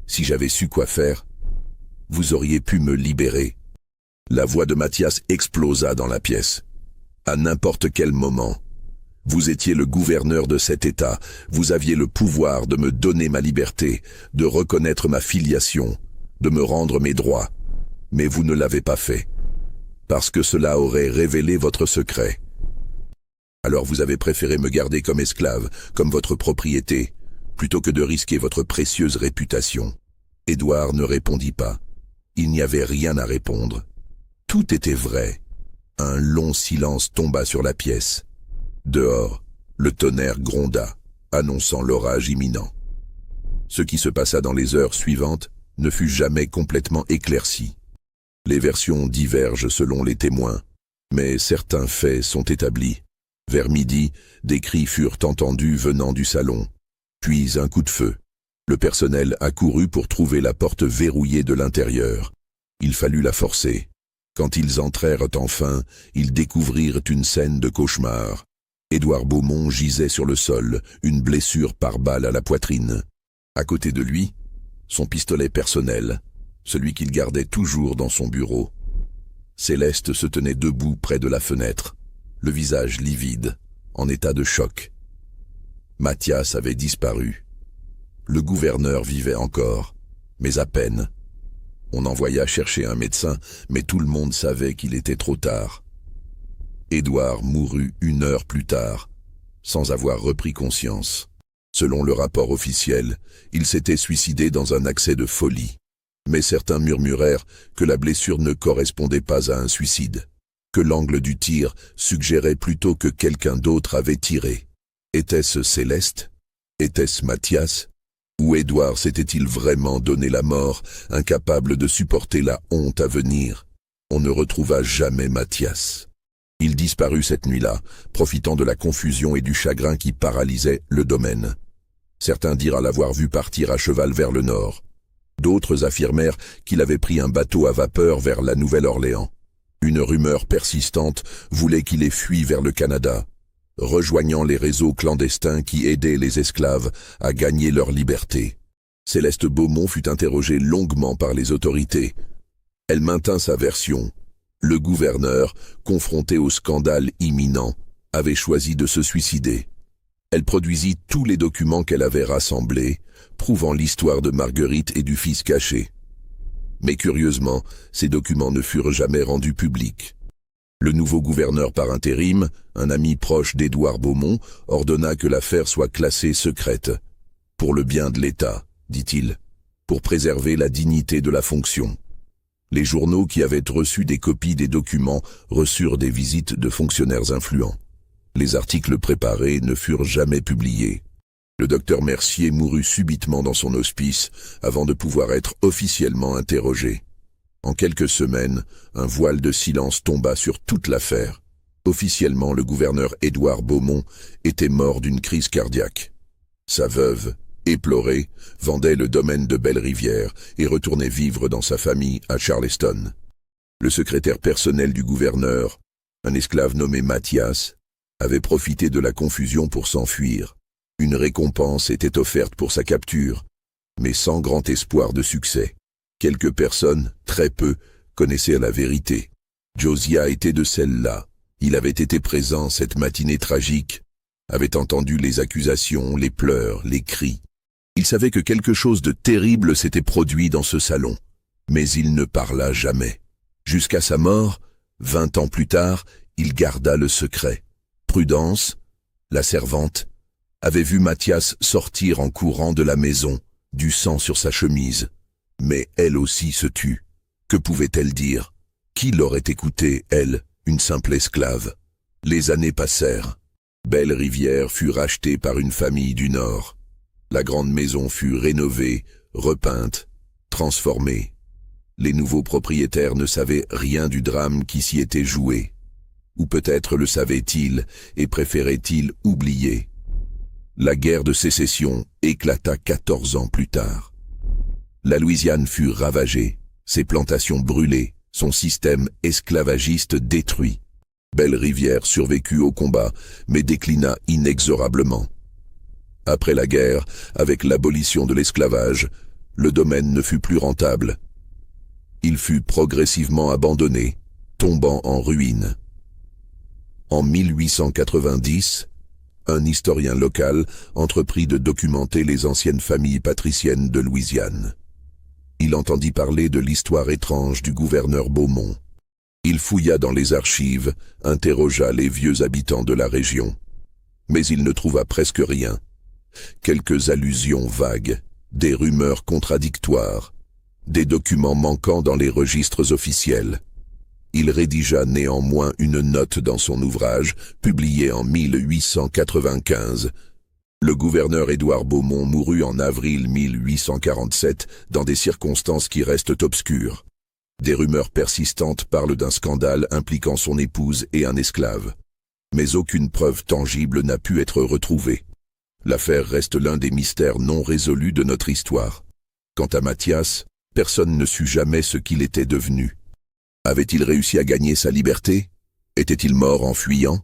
Si j'avais su quoi faire, vous auriez pu me libérer. » La voix de Mathias explosa dans la pièce. « À n'importe quel moment. Vous étiez le gouverneur de cet État, vous aviez le pouvoir de me donner ma liberté, de reconnaître ma filiation, de me rendre mes droits. Mais vous ne l'avez pas fait, parce que cela aurait révélé votre secret. Alors vous avez préféré me garder comme esclave, comme votre propriété, plutôt que de risquer votre précieuse réputation. » Édouard ne répondit pas. Il n'y avait rien à répondre. Tout était vrai. Un long silence tomba sur la pièce. Dehors, le tonnerre gronda, annonçant l'orage imminent. Ce qui se passa dans les heures suivantes ne fut jamais complètement éclairci. Les versions divergent selon les témoins, mais certains faits sont établis. Vers midi, des cris furent entendus venant du salon, puis un coup de feu. Le personnel accourut pour trouver la porte verrouillée de l'intérieur. Il fallut la forcer. Quand ils entrèrent enfin, ils découvrirent une scène de cauchemar. Édouard Beaumont gisait sur le sol, une blessure par balle à la poitrine. À côté de lui, son pistolet personnel, celui qu'il gardait toujours dans son bureau. Céleste se tenait debout près de la fenêtre, le visage livide, en état de choc. Mathias avait disparu. Le gouverneur vivait encore, mais à peine. On envoya chercher un médecin, mais tout le monde savait qu'il était trop tard. Édouard mourut 1 heure plus tard, sans avoir repris conscience. Selon le rapport officiel, il s'était suicidé dans un accès de folie. Mais certains murmurèrent que la blessure ne correspondait pas à un suicide, que l'angle du tir suggérait plutôt que quelqu'un d'autre avait tiré. Était-ce Céleste? Était-ce Mathias? Ou Édouard s'était-il vraiment donné la mort, incapable de supporter la honte à venir? On ne retrouva jamais Mathias. Il disparut cette nuit-là, profitant de la confusion et du chagrin qui paralysaient le domaine. Certains dirent l'avoir vu partir à cheval vers le nord. D'autres affirmèrent qu'il avait pris un bateau à vapeur vers la Nouvelle-Orléans. Une rumeur persistante voulait qu'il ait fui vers le Canada, rejoignant les réseaux clandestins qui aidaient les esclaves à gagner leur liberté. Céleste Beaumont fut interrogée longuement par les autorités. Elle maintint sa version. Le gouverneur, confronté au scandale imminent, avait choisi de se suicider. Elle produisit tous les documents qu'elle avait rassemblés, prouvant l'histoire de Marguerite et du fils caché. Mais curieusement, ces documents ne furent jamais rendus publics. Le nouveau gouverneur par intérim, un ami proche d'Édouard Beaumont, ordonna que l'affaire soit classée secrète. Pour le bien de l'État, dit-il, pour préserver la dignité de la fonction. Les journaux qui avaient reçu des copies des documents reçurent des visites de fonctionnaires influents. Les articles préparés ne furent jamais publiés. Le docteur Mercier mourut subitement dans son hospice avant de pouvoir être officiellement interrogé. En quelques semaines, un voile de silence tomba sur toute l'affaire. Officiellement, le gouverneur Édouard Beaumont était mort d'une crise cardiaque. Sa veuve, éplorée, vendait le domaine de Belle-Rivière et retournait vivre dans sa famille à Charleston. Le secrétaire personnel du gouverneur, un esclave nommé Mathias, avait profité de la confusion pour s'enfuir. Une récompense était offerte pour sa capture, mais sans grand espoir de succès. Quelques personnes, très peu, connaissaient la vérité. Josiah était de celles-là. Il avait été présent cette matinée tragique, avait entendu les accusations, les pleurs, les cris. Il savait que quelque chose de terrible s'était produit dans ce salon, mais il ne parla jamais. Jusqu'à sa mort, 20 ans plus tard, il garda le secret. Prudence, la servante, avait vu Mathias sortir en courant de la maison, du sang sur sa chemise. Mais elle aussi se tut. Que pouvait-elle dire? Qui l'aurait écoutée, elle, une simple esclave? Les années passèrent. Belle-Rivière fut rachetée par une famille du Nord. La grande maison fut rénovée, repeinte, transformée. Les nouveaux propriétaires ne savaient rien du drame qui s'y était joué. Ou peut-être le savaient-ils et préféraient-ils oublier. La guerre de sécession éclata 14 ans plus tard. La Louisiane fut ravagée, ses plantations brûlées, son système esclavagiste détruit. Belle-Rivière survécut au combat, mais déclina inexorablement. Après la guerre, avec l'abolition de l'esclavage, le domaine ne fut plus rentable. Il fut progressivement abandonné, tombant en ruine. En 1890, un historien local entreprit de documenter les anciennes familles patriciennes de Louisiane. Il entendit parler de l'histoire étrange du gouverneur Beaumont. Il fouilla dans les archives, interrogea les vieux habitants de la région. Mais il ne trouva presque rien. Quelques allusions vagues, des rumeurs contradictoires, des documents manquants dans les registres officiels. Il rédigea néanmoins une note dans son ouvrage, publié en 1895. Le gouverneur Édouard Beaumont mourut en avril 1847 dans des circonstances qui restent obscures. Des rumeurs persistantes parlent d'un scandale impliquant son épouse et un esclave. Mais aucune preuve tangible n'a pu être retrouvée. L'affaire reste l'un des mystères non résolus de notre histoire. Quant à Mathias, personne ne sut jamais ce qu'il était devenu. Avait-il réussi à gagner sa liberté? Était-il mort en fuyant?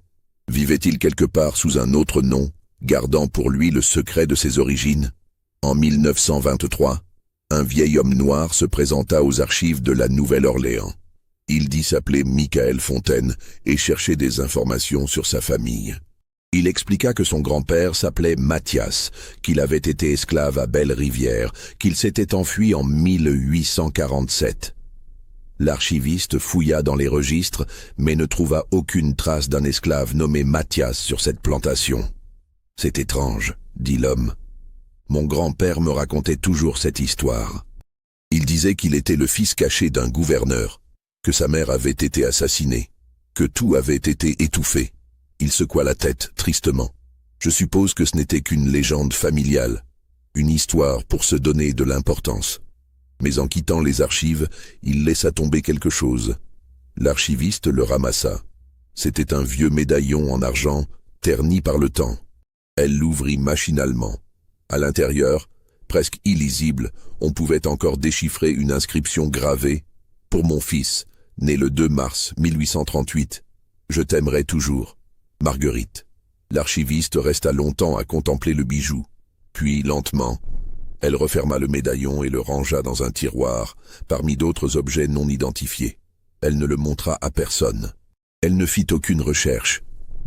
Vivait-il quelque part sous un autre nom, gardant pour lui le secret de ses origines? En 1923, un vieil homme noir se présenta aux archives de la Nouvelle-Orléans. Il dit s'appeler Michael Fontaine et cherchait des informations sur sa famille. Il expliqua que son grand-père s'appelait Mathias, qu'il avait été esclave à Belle-Rivière, qu'il s'était enfui en 1847. L'archiviste fouilla dans les registres, mais ne trouva aucune trace d'un esclave nommé Mathias sur cette plantation. « C'est étrange, » dit l'homme. « Mon grand-père me racontait toujours cette histoire. Il disait qu'il était le fils caché d'un gouverneur, que sa mère avait été assassinée, que tout avait été étouffé. » Il secoua la tête, tristement. « Je suppose que ce n'était qu'une légende familiale, une histoire pour se donner de l'importance. » Mais en quittant les archives, il laissa tomber quelque chose. L'archiviste le ramassa. C'était un vieux médaillon en argent, terni par le temps. Elle l'ouvrit machinalement. À l'intérieur, presque illisible, on pouvait encore déchiffrer une inscription gravée. « Pour mon fils, né le 2 mars 1838, je t'aimerai toujours. Marguerite. » L'archiviste resta longtemps à contempler le bijou. Puis, lentement, elle referma le médaillon et le rangea dans un tiroir, parmi d'autres objets non identifiés. Elle ne le montra à personne. Elle ne fit aucune recherche.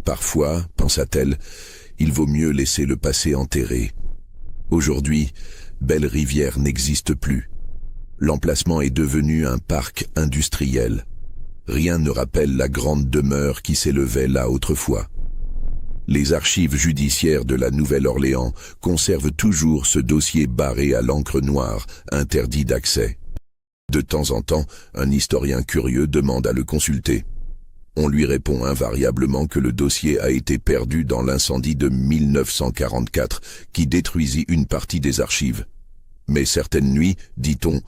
Parfois, pensa-t-elle, il vaut mieux laisser le passé enterré. Aujourd'hui, Belle-Rivière n'existe plus. L'emplacement est devenu un parc industriel. Rien ne rappelle la grande demeure qui s'élevait là autrefois. Les archives judiciaires de la Nouvelle-Orléans conservent toujours ce dossier barré à l'encre noire, interdit d'accès. De temps en temps, un historien curieux demande à le consulter. On lui répond invariablement que le dossier a été perdu dans l'incendie de 1944 qui détruisit une partie des archives. Mais certaines nuits, dit-on,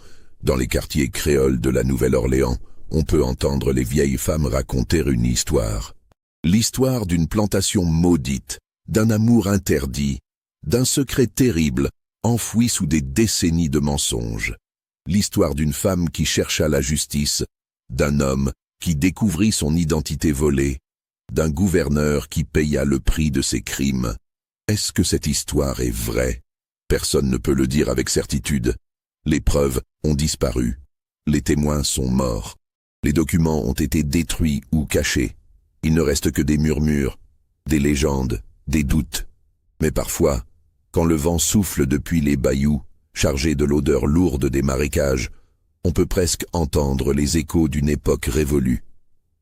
dans les quartiers créoles de la Nouvelle-Orléans, on peut entendre les vieilles femmes raconter une histoire. L'histoire d'une plantation maudite, d'un amour interdit, d'un secret terrible, enfoui sous des décennies de mensonges. L'histoire d'une femme qui chercha la justice, d'un homme qui découvrit son identité volée, d'un gouverneur qui paya le prix de ses crimes. Est-ce que cette histoire est vraie? Personne ne peut le dire avec certitude. Les preuves ont disparu. Les témoins sont morts. Les documents ont été détruits ou cachés. Il ne reste que des murmures, des légendes, des doutes. Mais parfois, quand le vent souffle depuis les bayous, chargé de l'odeur lourde des marécages, on peut presque entendre les échos d'une époque révolue.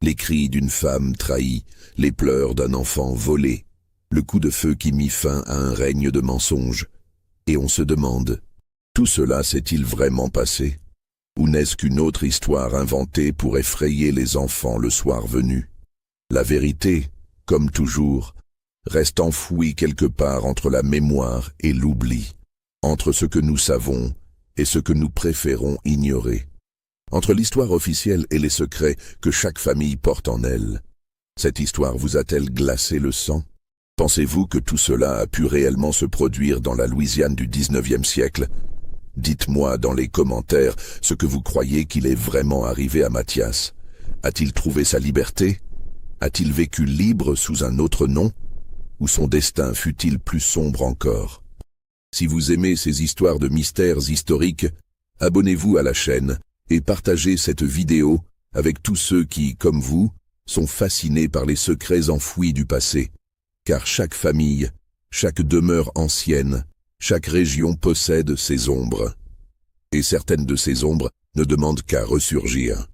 Les cris d'une femme trahie, les pleurs d'un enfant volé, le coup de feu qui mit fin à un règne de mensonges. Et on se demande, tout cela s'est-il vraiment passé? Ou n'est-ce qu'une autre histoire inventée pour effrayer les enfants le soir venu? La vérité, comme toujours, reste enfouie quelque part entre la mémoire et l'oubli, entre ce que nous savons et ce que nous préférons ignorer, entre l'histoire officielle et les secrets que chaque famille porte en elle. Cette histoire vous a-t-elle glacé le sang? Pensez-vous que tout cela a pu réellement se produire dans la Louisiane du 19e siècle? Dites-moi dans les commentaires ce que vous croyez qu'il est vraiment arrivé à Mathias. A-t-il trouvé sa liberté? A-t-il vécu libre sous un autre nom? Ou son destin fut-il plus sombre encore? Si vous aimez ces histoires de mystères historiques, abonnez-vous à la chaîne et partagez cette vidéo avec tous ceux qui, comme vous, sont fascinés par les secrets enfouis du passé. Car chaque famille, chaque demeure ancienne, chaque région possède ses ombres. Et certaines de ces ombres ne demandent qu'à ressurgir.